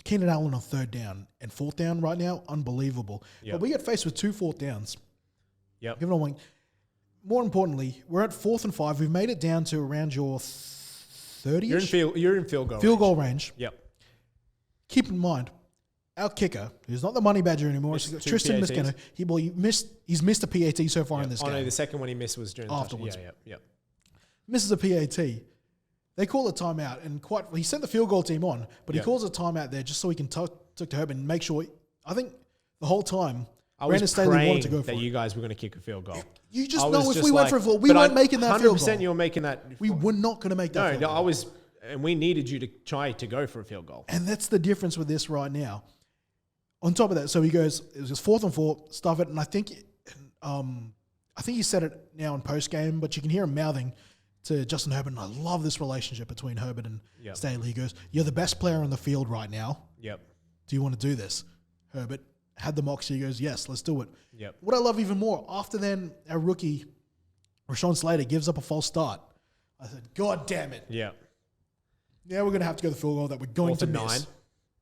Keenan Allen on third down and fourth down right now, unbelievable. But we get faced with 2 fourth downs. Yep. Give it a wing. More importantly, we're at 4th and 5. We've made it down to around your 30-ish. You're in field goal Field goal range. Yep. Keep in mind, our kicker, who's not the money badger anymore, Tristan Miskino, he's missed a PAT so far in this game. No, the second one he missed was during afterwards. Yeah. Misses a PAT. They call a timeout, and he sent the field goal team on, but he calls a timeout there just so he can talk to Herbert and make sure. I think the whole time, Brandon Staley wanted to go for it. That you guys were going to kick a field goal. You just know if we went for a field goal, we weren't making that field goal. 100% you were making that. We were not going to make that field goal. And we needed you to try to go for a field goal. And that's the difference with this right now. On top of that, so he goes, it was just 4th and 4, stuff it, and I think he said it now in post-game, but you can hear him mouthing to Justin Herbert, and I love this relationship between Herbert and Staley. He goes, "You're the best player on the field right now. Yep. Do you want to do this?" Herbert had the moxie. He goes, "Yes, let's do it." Yep. What I love even more, after then, our rookie, Rashawn Slater, gives up a false start. I said, "God damn it." Yeah. Now we're going to have to go to the field goal that we're going to miss.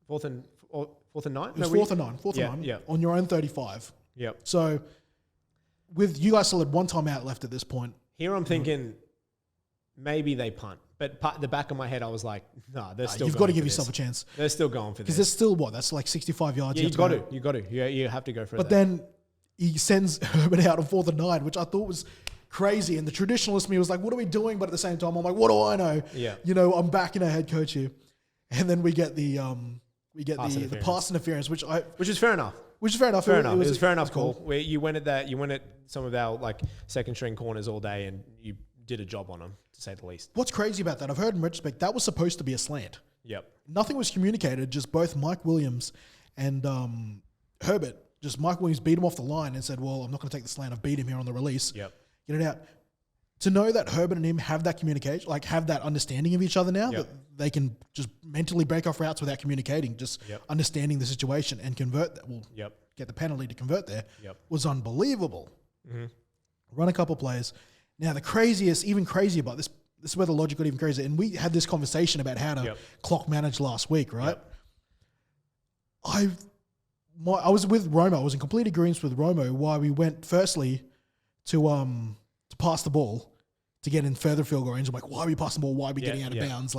4th and 9? It was 4th and 9. 4th and 9. Yeah. On your own 35. Yep. So, with you guys still had one timeout left at this point. Here I'm thinking maybe they punt. But the back of my head, I was like, nah, they're still You've got to give yourself a chance. They're still going for this. Because there's still, that's like 65 yards. Yeah, you got to. You have to go for it. But then he sends Herbert out on 4th and 9, which I thought was crazy. And the traditionalist me was like, what are we doing? But at the same time, I'm like, what do I know? Yeah. I'm backing our head coach here. And then we get the pass interference, which is fair enough. Which is fair enough. It was a fair enough call. Where you went at some of our second string corners all day, and you did a job on them, to say the least. What's crazy about that? I've heard in retrospect that was supposed to be a slant. Yep. Nothing was communicated. Just both Mike Williams and Herbert. Just Mike Williams beat him off the line and said, "Well, I'm not going to take the slant. I've beat him here on the release. Yep. Get it out." To know that Herbert and him have that communication, have that understanding of each other now, that they can just mentally break off routes without communicating, just understanding the situation and convert that. Well, get the penalty to convert there was unbelievable. Mm-hmm. Run a couple plays. Now, even crazier about this is where the logic got even crazier. And we had this conversation about how to clock manage last week, right? I was with Romo. I was in complete agreement with Romo why we went firstly to pass the ball to get in further field goal range. I'm like, why are we passing the ball? Why are we getting out of bounds?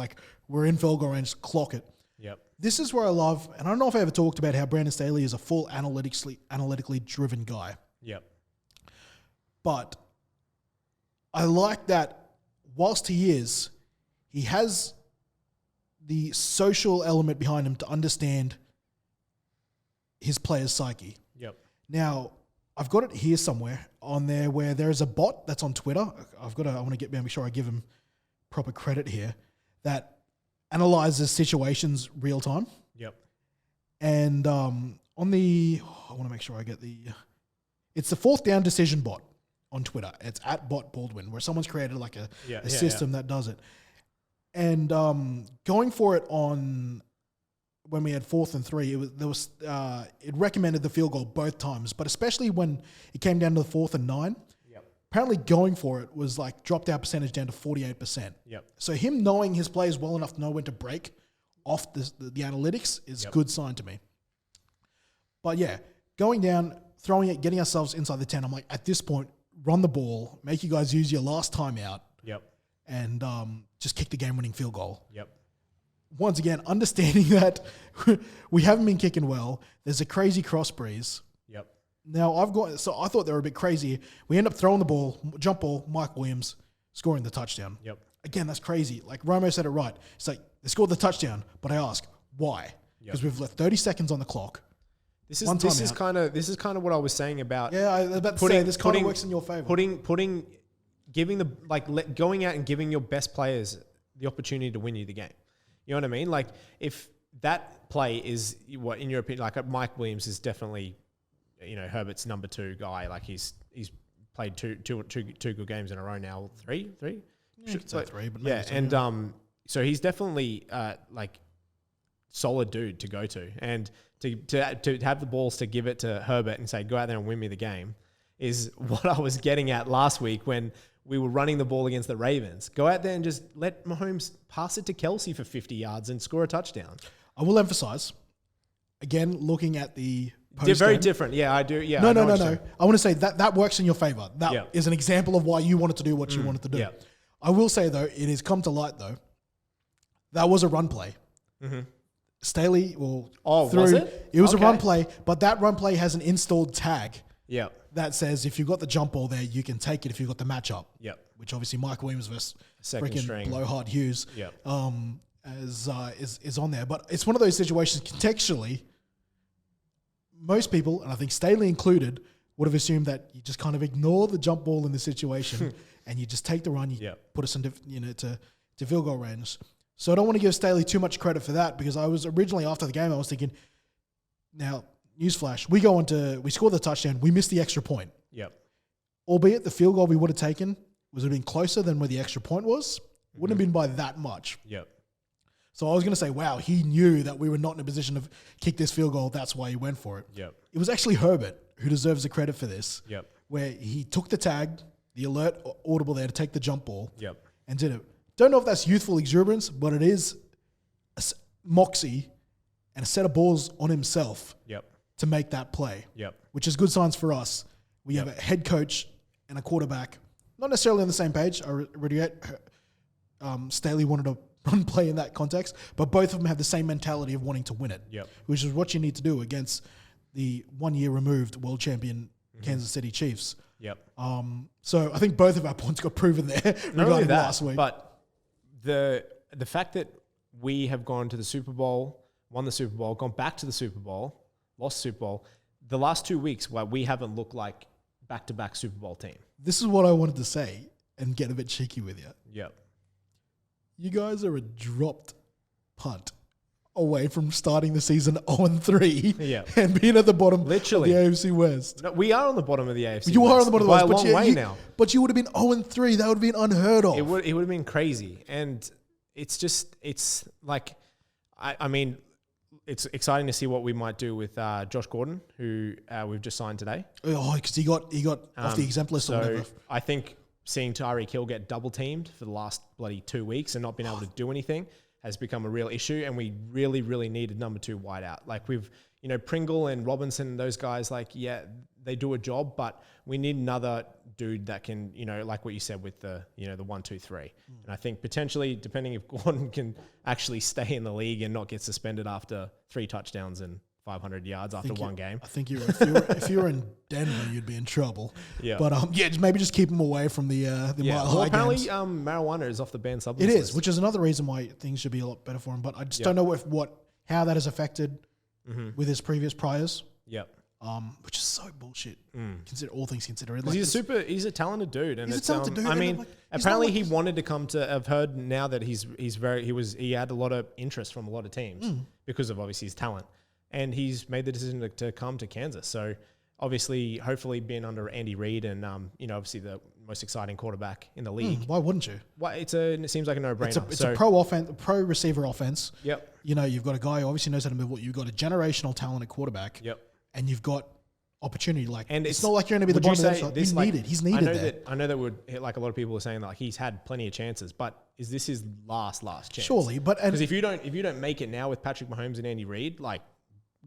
We're in field goal range, clock it. Yep. This is where I love, and I don't know if I ever talked about how Brandon Staley is a full analytically driven guy. Yep. But I like that whilst he has the social element behind him to understand his player's psyche. Yep. Now, I've got it here somewhere on there where there is a bot that's on Twitter. I want to make sure I give him proper credit here, that analyzes situations real time. Yep. And I want to make sure I get it's the fourth down decision bot on Twitter. It's at Bot Baldwin, where someone's created like a system that does it. And going for it on when we had 4th and 3, it recommended the field goal both times, but especially when it came down to the 4th and 9. Yep. Apparently going for it was like dropped our percentage down to 48%. Yep. So him knowing his players well enough to know when to break off the analytics is a good sign to me. But yeah, going down, throwing it, getting ourselves inside the 10, I'm like, at this point, run the ball, make you guys use your last timeout. Yep. And just kick the game-winning field goal. Yep. Once again, understanding that we haven't been kicking well. There's a crazy cross breeze. Yep. Now, I thought they were a bit crazy. We end up throwing the ball, jump ball, Mike Williams scoring the touchdown. Yep. Again, that's crazy. Like Romo said it right. It's like they scored the touchdown, but I ask, why? Because we've left 30 seconds on the clock. This is kind of what I was saying about. Yeah, I was about to say this kind of works in your favor. Going out and giving your best players the opportunity to win you the game. You know what I mean? Like if that play is what, in your opinion, like Mike Williams is definitely, Herbert's number 2 guy. Like he's played two good games in a row now. Three. Yeah, say 3, but yeah, and so he's definitely like solid dude to go to, and to have the balls to give it to Herbert and say, go out there and win me the game, is what I was getting at last week when we were running the ball against the Ravens. Go out there and just let Mahomes pass it to Kelsey for 50 yards and score a touchdown. I will emphasize, again, looking at the post-game. Very different. Yeah, I do. Yeah. No. I want to say that works in your favor. That is an example of why you wanted to do what you wanted to do. Yeah. I will say, though, it has come to light, though, that was a run play. Mm-hmm. Staley, was it? It was a run play, but that run play has an installed tag. Yeah. That says if you've got the jump ball there, you can take it if you've got the matchup. Yep. Which obviously Mike Williams versus freaking Blowhard Hughes yep. Is on there. But it's one of those situations contextually, most people, and I think Staley included, would have assumed that you just kind of ignore the jump ball in the situation and you just take the run, you put us into to field goal range. So I don't want to give Staley too much credit for that, because I was originally, after the game, I was thinking, now, newsflash, we score the touchdown, we missed the extra point. Yep. Albeit the field goal we would have taken would have been closer than where the extra point was. Wouldn't have been by that much. Yep. So I was going to say, wow, he knew that we were not in a position to kick this field goal. That's why he went for it. Yep. It was actually Herbert who deserves the credit for this. Yep. Where he took the tag, the alert audible there to take the jump ball. Yep. And did it. Don't know if that's youthful exuberance, but it is moxie and a set of balls on himself. Yep. To make that play. Yep. Which is good signs for us. We have a head coach and a quarterback, not necessarily on the same page. Staley wanted to run play in that context, but both of them have the same mentality of wanting to win it. Yep. Which is what you need to do against the 1 year removed world champion Kansas City Chiefs. Yep. So I think both of our points got proven there regarding last week. But the fact that we have gone to the Super Bowl, won the Super Bowl, gone back to the Super Bowl, lost Super Bowl, the last 2 weeks where we haven't looked like back-to-back Super Bowl team. This is what I wanted to say and get a bit cheeky with you. Yep. You guys are a dropped punt away from starting the season 0-3 and being at the bottom of the AFC West. No, we are on the bottom of the AFC You West. are on the bottom of the West. By a long way now. But you would have been 0-3. That would have been unheard of. It would have been crazy. And it's like, I mean, it's exciting to see what we might do with Josh Gordon, who we've just signed today. Oh, because he got off the exempt list or whatever. I think seeing Tyreek Hill get double teamed for the last bloody 2 weeks and not being able to do anything has become a real issue. And we really, really needed number 2 wideout. Like we've, Pringle and Robinson, those guys, they do a job, but we need another dude that can, like what you said with the 1, 2, 3. And I think potentially, depending if Gordon can actually stay in the league and not get suspended after 3 touchdowns and 500 yards after one game. I think if you were in Denver, you'd be in trouble. Yeah. But maybe just keep him away from the Mile High apparently, games. marijuana is off the banned substance It is, list. which is another reason why things should be a lot better for him. But I just don't know how that has affected with his previous priors. Yep. Which is so bullshit. Consider all things considered. Like he's a talented dude, and he's a talented dude. I mean, like, apparently he wanted to come to. I've heard now that he had a lot of interest from a lot of teams because of obviously his talent, and he's made the decision to come to Kansas. So obviously, hopefully, being under Andy Reid and obviously the most exciting quarterback in the league. Why wouldn't you? Well, it seems like a no-brainer. It's a pro receiver offense. Yep. You've got a guy who obviously knows how to move. You've got a generational talented quarterback. Yep. And you've got opportunity. And it's not like you're going to be the bottom of the He's needed. He's needed I know that like a lot of people are saying that like he's had plenty of chances, but is this his last chance? Surely, but because if you don't make it now with Patrick Mahomes and Andy Reid, like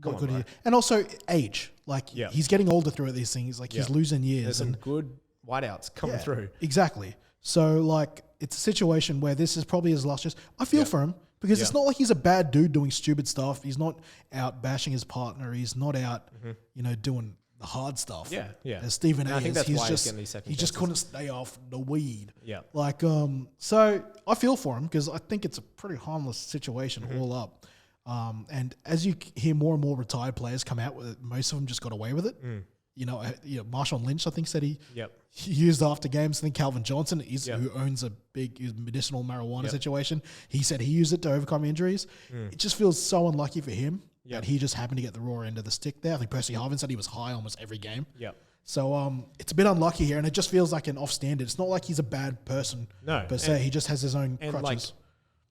come on, bro. And also age. Like he's getting older through these things. Like he's losing years. There's some good wideouts coming through. Exactly. So like it's a situation where this is probably his last chance. I feel for him. Because it's not like he's a bad dude doing stupid stuff. He's not out bashing his partner. He's not out, doing the hard stuff. Yeah, yeah. As Stephen A. I think that's he's why he just couldn't stay off the weed. Yeah. Like, so I feel for him because I think it's a pretty harmless situation all up. And as you hear more and more retired players come out with it, most of them just got away with it. Marshawn Lynch, I think, said he used after games. I think Calvin Johnson, who owns a big medicinal marijuana situation, he said he used it to overcome injuries. It just feels so unlucky for him that he just happened to get the raw end of the stick there. I think Percy Harvin said he was high almost every game. So it's a bit unlucky here, and it just feels like an off-standard. It's not like he's a bad person per se. He just has his own crutches.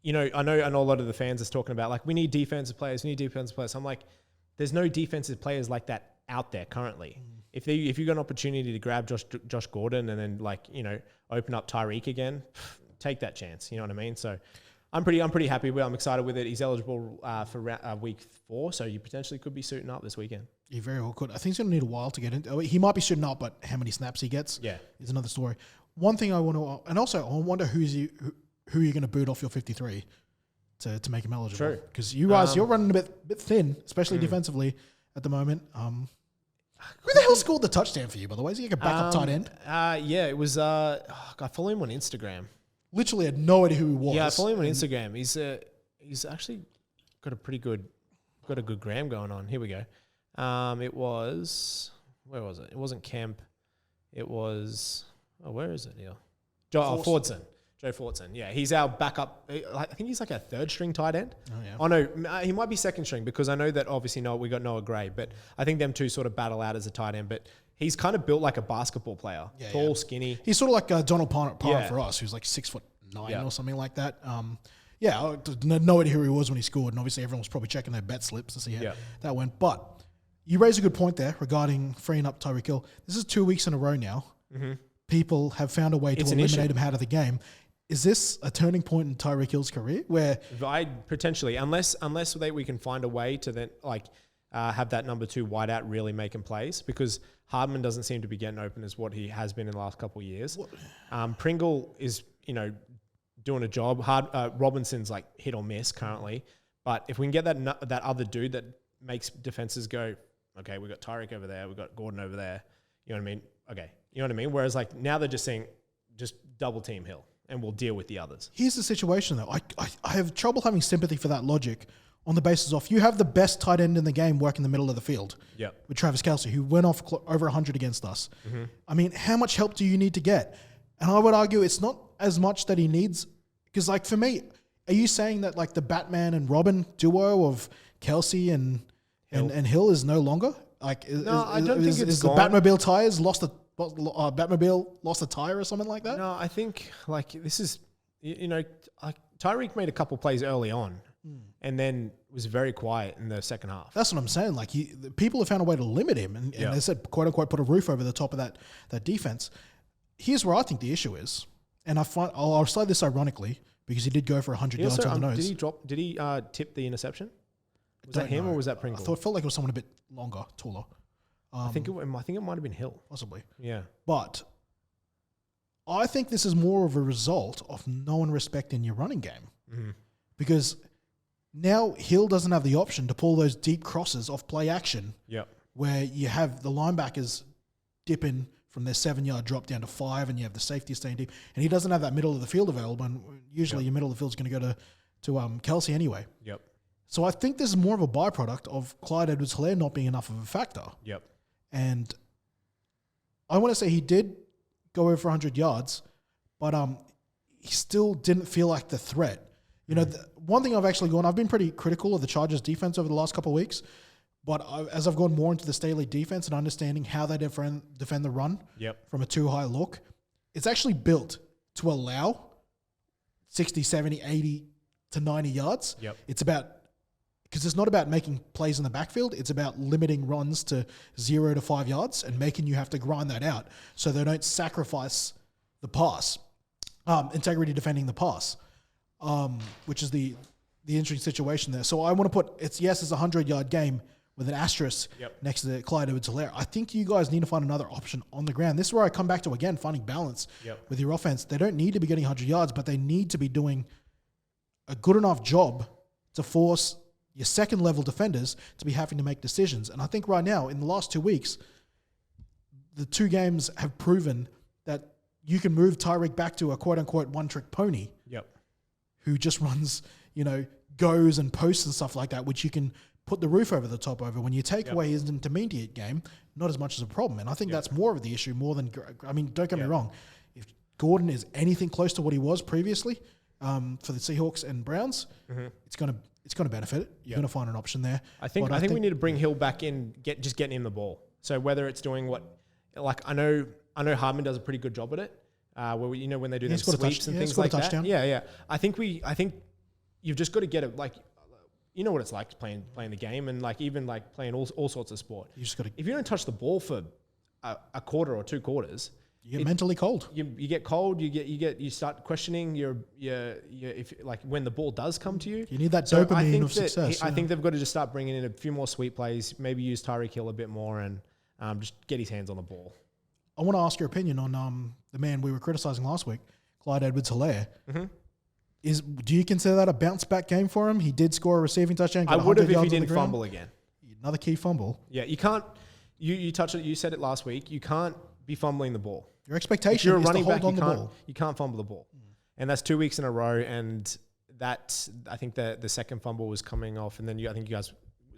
I know a lot of the fans is talking about like we need defensive players. I'm like, there's no defensive players like that out there currently. If you got an opportunity to grab Josh Gordon and then open up Tyreek again, take that chance. You know what I mean? So I'm pretty happy with. I'm excited with it. He's eligible for week 4, so you potentially could be suiting up this weekend. He very well could. I think he's going to need a while to get in. He might be suiting up, but how many snaps he gets is another story. One thing I want to, and also I wonder who you're going to boot off your 53 to make him eligible. True, because you guys you're running a bit thin, especially defensively at the moment. Who the hell scored the touchdown for you, by the way? Is he like a backup tight end? It was. I follow him on Instagram. Literally had no idea who he was. Yeah, I follow him on Instagram. He's actually got a good gram going on. Here we go. It was, where was it? It wasn't Kemp. It was, where is it here? Fordson. Joe Fortson. Yeah, he's our backup. I think he's like a third string tight end. Oh, yeah. Oh, no, he might be second string because I know that obviously we got Noah Gray, but I think them two sort of battle out as a tight end. But he's kind of built like a basketball player. Tall, skinny. He's sort of like Donald Parham for us, who's like 6'9" or something like that. I had no idea who he was when he scored, and obviously everyone was probably checking their bet slips to see how that went. But you raise a good point there regarding freeing up Tyreek Hill. This is 2 weeks in a row now. People have found a way to eliminate him out of the game. Is this a turning point in Tyreek Hill's career where potentially, unless we can find a way to then have that number 2 wideout really making plays, because Hardman doesn't seem to be getting open as what he has been in the last couple of years. Pringle is doing a job. Robinson's like hit or miss currently, but if we can get that other dude that makes defenses go, okay, we got Tyreek over there, we got Gordon over there. You know what I mean? Okay, you know what I mean. Whereas like now they're just saying just double team Hill, and we'll deal with the others. Here's the situation, though. I have trouble having sympathy for that logic on the basis of you have the best tight end in the game work in the middle of the field with Travis Kelce, who went off over 100 against us. I mean, how much help do you need to get? And I would argue it's not as much that he needs, because like for me, are you saying that like the Batman and Robin duo of Kelce and Hill is no longer? Like, no, I don't think it's gone. The Batmobile tires lost the Batmobile lost a tire or something like that? No, I think like this is, Tyreek made a couple plays early on and then was very quiet in the second half. That's what I'm saying. Like people have found a way to limit him and they said, quote unquote, put a roof over the top of that defense. Here's where I think the issue is. And I'll slide this ironically because he did go for 100 yards on the nose. Did he tip the interception? Was that him or was that Pringle? I thought it felt like it was someone a bit longer, taller. I think it might have been Hill. Possibly. Yeah. But I think this is more of a result of no one respecting your running game. Because Now Hill doesn't have the option to pull those deep crosses off play action. Yep. Where you have the linebackers dipping from their 7-yard drop down to 5, and you have the safety staying deep, and he doesn't have that middle of the field available. And usually, your middle of the field is going to go to Kelsey anyway. Yep. So I think this is more of a byproduct of Clyde Edwards-Helaire not being enough of a factor. Yep. And I want to say he did go over 100 yards, but he still didn't feel like the threat. You know, one thing I've been pretty critical of the Chargers defense over the last couple of weeks, but as I've gone more into the Staley defense and understanding how they defend the run from a too high look, it's actually built to allow 60, 70, 80 to 90 yards. Yep. It's about, because it's not about making plays in the backfield, it's about limiting runs to 0 to 5 yards and making you have to grind that out so they don't sacrifice the pass, integrity defending the pass. Which is the interesting situation there. So I want to put, it's a 100-yard game with an asterisk next to Clyde Edwards-Helaire. I think you guys need to find another option on the ground. This is where I come back to, again, finding balance with your offense. They don't need to be getting 100 yards, but they need to be doing a good enough job to force your second-level defenders to be having to make decisions. And I think right now, in the last 2 weeks, the 2 games have proven that you can move Tyreek back to a quote-unquote one-trick pony. Who just runs, goes and posts and stuff like that, which you can put the roof over the top over. When you take away his intermediate game, not as much as a problem. And I think that's more of the issue, more than, don't get me wrong. If Gordon is anything close to what he was previously for the Seahawks and Browns, it's going to benefit it. You're going to find an option there. I think we need to bring Hill back in, just getting him the ball. So whether it's doing I know Hardman does a pretty good job at it. Where when they do them sweeps and things like that. Yeah. I think you've just got to get it, what it's like playing the game, and even playing all sorts of sport. You just got to. If you don't touch the ball for a quarter or 2 quarters, you get mentally cold. You get cold. You start questioning your when the ball does come to you. You need that dopamine of success. I think they've got to just start bringing in a few more sweep plays. Maybe use Tyreek Hill a bit more and just get his hands on the ball. I want to ask your opinion on the man we were criticizing last week, Clyde Edwards-Helaire. Do you consider that a bounce back game for him? He did score a receiving touchdown. I would have if he didn't fumble again. Another key fumble. Yeah, you can't. You touched it. You said it last week. You can't be fumbling the ball. Your expectation is to hold on the ball. You can't fumble the ball, and that's 2 weeks in a row. And that I think the second fumble was coming off, and then I think you guys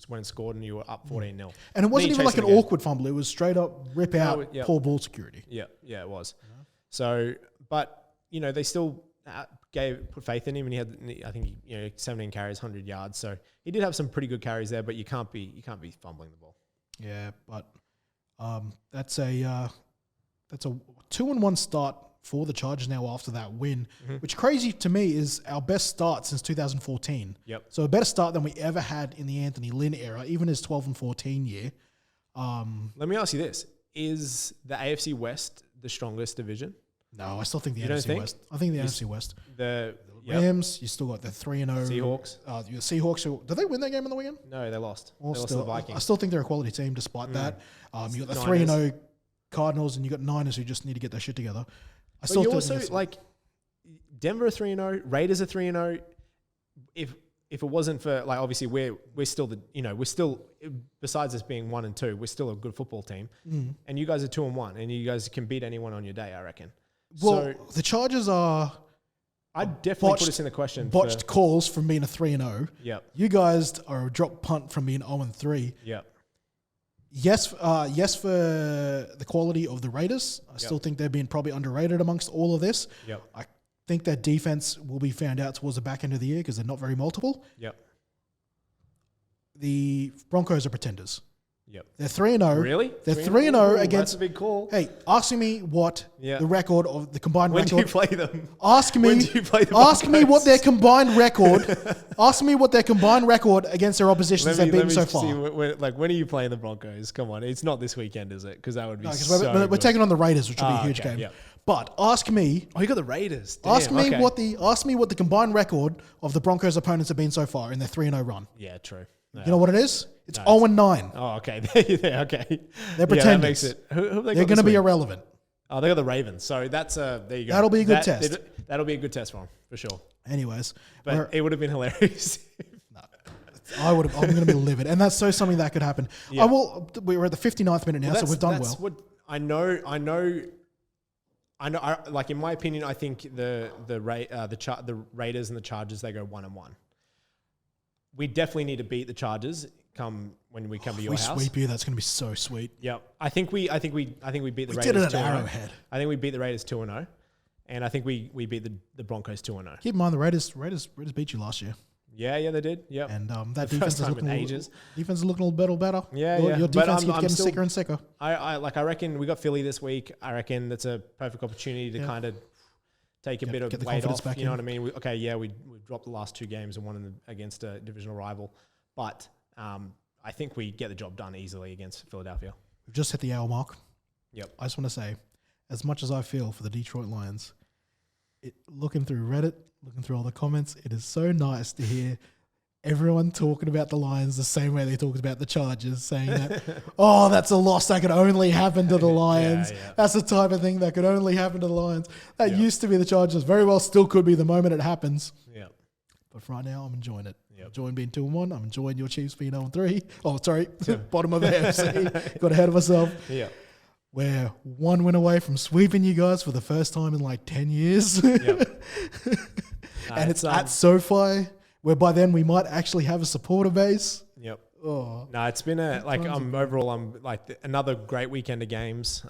went and scored and you were up 14-0. And it wasn't even like an awkward fumble. It was straight up rip out, poor ball security. Yeah, it was. So, but, they still put faith in him, and he had, I think, 17 carries, 100 yards. So he did have some pretty good carries there, but you can't be fumbling the ball. Yeah, but that's a 2-1 start for the Chargers now after that win, which crazy to me is our best start since 2014. So a better start than we ever had in the Anthony Lynn era, even his 12-14 year. Let me ask you this. Is the AFC West the strongest division? No, I still think the NFC West. I think the NFC West. The Rams, you still got the 3-0. Seahawks. The Seahawks, did they win that game in the weekend? No, they lost. They lost to the Vikings. I still think they're a quality team despite that. You got the 3-0 Cardinals, and you got Niners who just need to get their shit together. But you also, Denver are 3-0, Raiders are 3-0. If it wasn't for, obviously we're still we're still, besides us being 1 and 2, we're still a good football team. And you guys are 2 and 1, and you guys can beat anyone on your day, I reckon. Well, the Chargers are. I'd definitely put us in the question. Botched calls from being a 3-0. Yep. You guys are a drop punt from being 0 and 3. Yep. Yes, for the quality of the Raiders. I still think they're being probably underrated amongst all of this. Yep. I think their defense will be found out towards the back end of the year because they're not very multiple. Yep. The Broncos are pretenders. Yep. They're 3-0. Really? They're 3-0 against. That's a big call. Hey, asking me what the record of the combined record. When do you play them? Ask me. When do you play the Broncos? Ask me what their combined record. Ask me what their combined record against their oppositions they've beaten so far. When are you playing the Broncos? Come on, it's not this weekend, is it? Because that would be we're taking on the Raiders, which would be a huge game. Yeah. But ask me. Oh, you got the Raiders. Damn, ask me what the combined record of the Broncos opponents have been so far in their 3-0 run. Yeah, true. No. You know what it is? It's 0-9. Oh, okay. Okay. They're pretenders. That makes it. Who have they They're going to be irrelevant. Oh, they got the Ravens. So that's there you go. That'll be a good test. That'll be a good test for them, for sure. Anyways. But it would have been hilarious. I'm going to be livid. And that's so something that could happen. Yeah. We're at the 59th minute now, so we've done well. What I know. Like in my opinion, I think the Raiders and the Chargers, they go 1-1. We definitely need to beat the Chargers when we come to your house. If we sweep you, that's going to be so sweet. Yep. I think we beat the Raiders. Did it at Arrowhead. I think we beat the Raiders 2-0, and I think we beat the Broncos 2-0. Keep in mind the Raiders beat you last year. Yeah, they did. Yep. And that defense is looking a little better. Yeah. Your defense keeps getting sicker and sicker. I reckon we got Philly this week. I reckon that's a perfect opportunity to kind of take a bit of weight off. You know what I mean? We dropped the last 2 games and won against a divisional rival, but I think we get the job done easily against Philadelphia. We've just hit the hour mark. Yep. I just want to say, as much as I feel for the Detroit Lions, looking through Reddit, looking through all the comments, it is so nice to hear everyone talking about the Lions the same way they talked about the Chargers, saying that, oh, that's a loss that could only happen to the Lions. Yeah. That's the type of thing that could only happen to the Lions. That used to be the Chargers. Very well still could be the moment it happens. Yeah. But for right now, I'm enjoying it. Yep. I'm enjoying being 2-1. I'm enjoying your Chiefs being 0-3. Oh, sorry. Bottom of the AFC. Got ahead of myself. Yeah. We're 1 win away from sweeping you guys for the first time in like 10 years. Yep. And it's at SoFi, where by then we might actually have a supporter base. Yep. Oh. No, it's been overall I'm like another great weekend of games.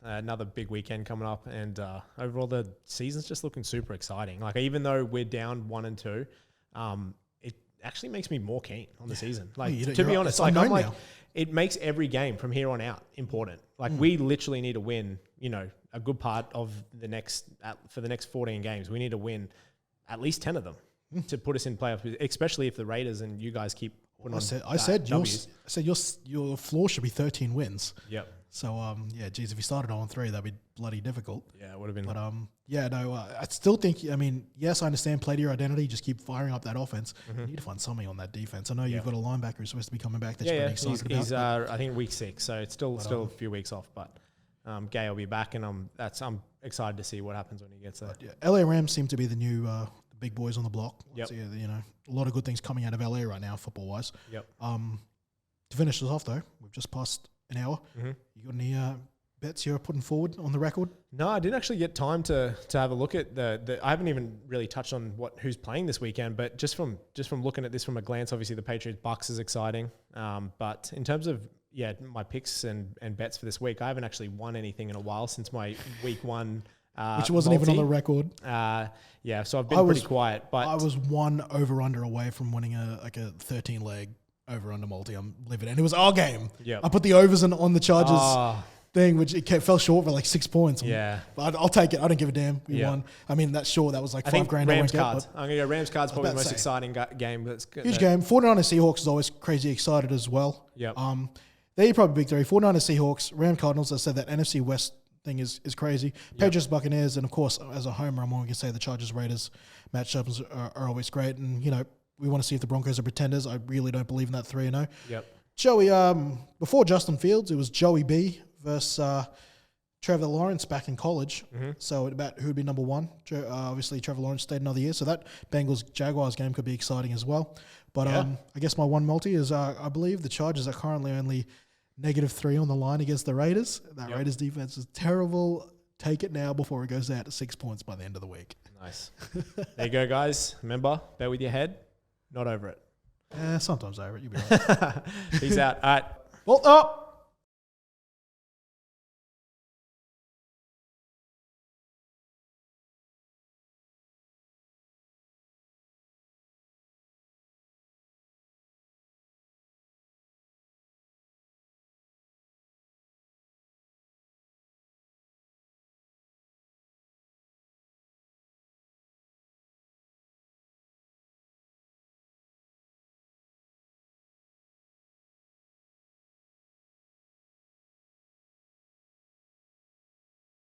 Another big weekend coming up, and overall the season's just looking super exciting. Like even though we're down 1 and 2, it actually makes me more keen on the season. Like to be honest, like I'm like now. It makes every game from here on out important. Like we literally need to win, a good part of for the next 14 games. We need to win at least 10 of them to put us in playoffs, especially if the Raiders and you guys keep putting on. I said your floor should be 13 wins. Yep. So geez, if you started 0-3, that'd be bloody difficult. Yeah, it would have been. But I still think. I mean, yes, I understand. Play to your identity. Just keep firing up that offense. You need to find something on that defense. I know you've got a linebacker who's supposed to be coming back. That you're pretty excited about. He's I think week 6, so it's still a few weeks off. But Gay will be back, and I'm excited to see what happens when he gets there. LA Rams seem to be the new the big boys on the block. Yep. So, a lot of good things coming out of LA right now, football wise. Yep. To finish this off though, we've just passed an hour. You got any bets you're putting forward on the record? No, I didn't actually get time to have a look at the. I haven't even really touched on who's playing this weekend, but just from looking at this from a glance, obviously the Patriots Bucks is exciting. But in terms of my picks and bets for this week, I haven't actually won anything in a while since my week 1. Which wasn't even on the record. So I've been pretty quiet. But I was 1 over-under away from winning a 13-leg over-under multi. I'm livid. And it was our game. Yep. I put the overs on the Chargers thing, which it fell short by like 6 points. But I'll take it. I don't give a damn. We won. I mean, that was like $5,000. Rams cards. I'm going to go Rams cards, probably the most exciting game. Huge game. 49ers Seahawks is always crazy excited as well. Yep. They're probably big 3. 49ers Seahawks, Rams Cardinals. I said that NFC West thing is crazy. Patriots Buccaneers, and of course, as a homer, I'm going to say the Chargers Raiders matchups are always great. And we want to see if the Broncos are pretenders. I really don't believe in that 3-0. Yep. Joey, before Justin Fields, it was Joey B versus Trevor Lawrence back in college. So about who would be number 1. Obviously, Trevor Lawrence stayed another year, so that Bengals-Jaguars game could be exciting as well. But I guess my one multi is I believe the Chargers are currently only -3 on the line against the Raiders. That Raiders defense is terrible. Take it now before it goes out to 6 points by the end of the week. Nice. There you go, guys. Remember, bet with your head, not over it. Sometimes over it. You'll be right. Peace out. All right. Well,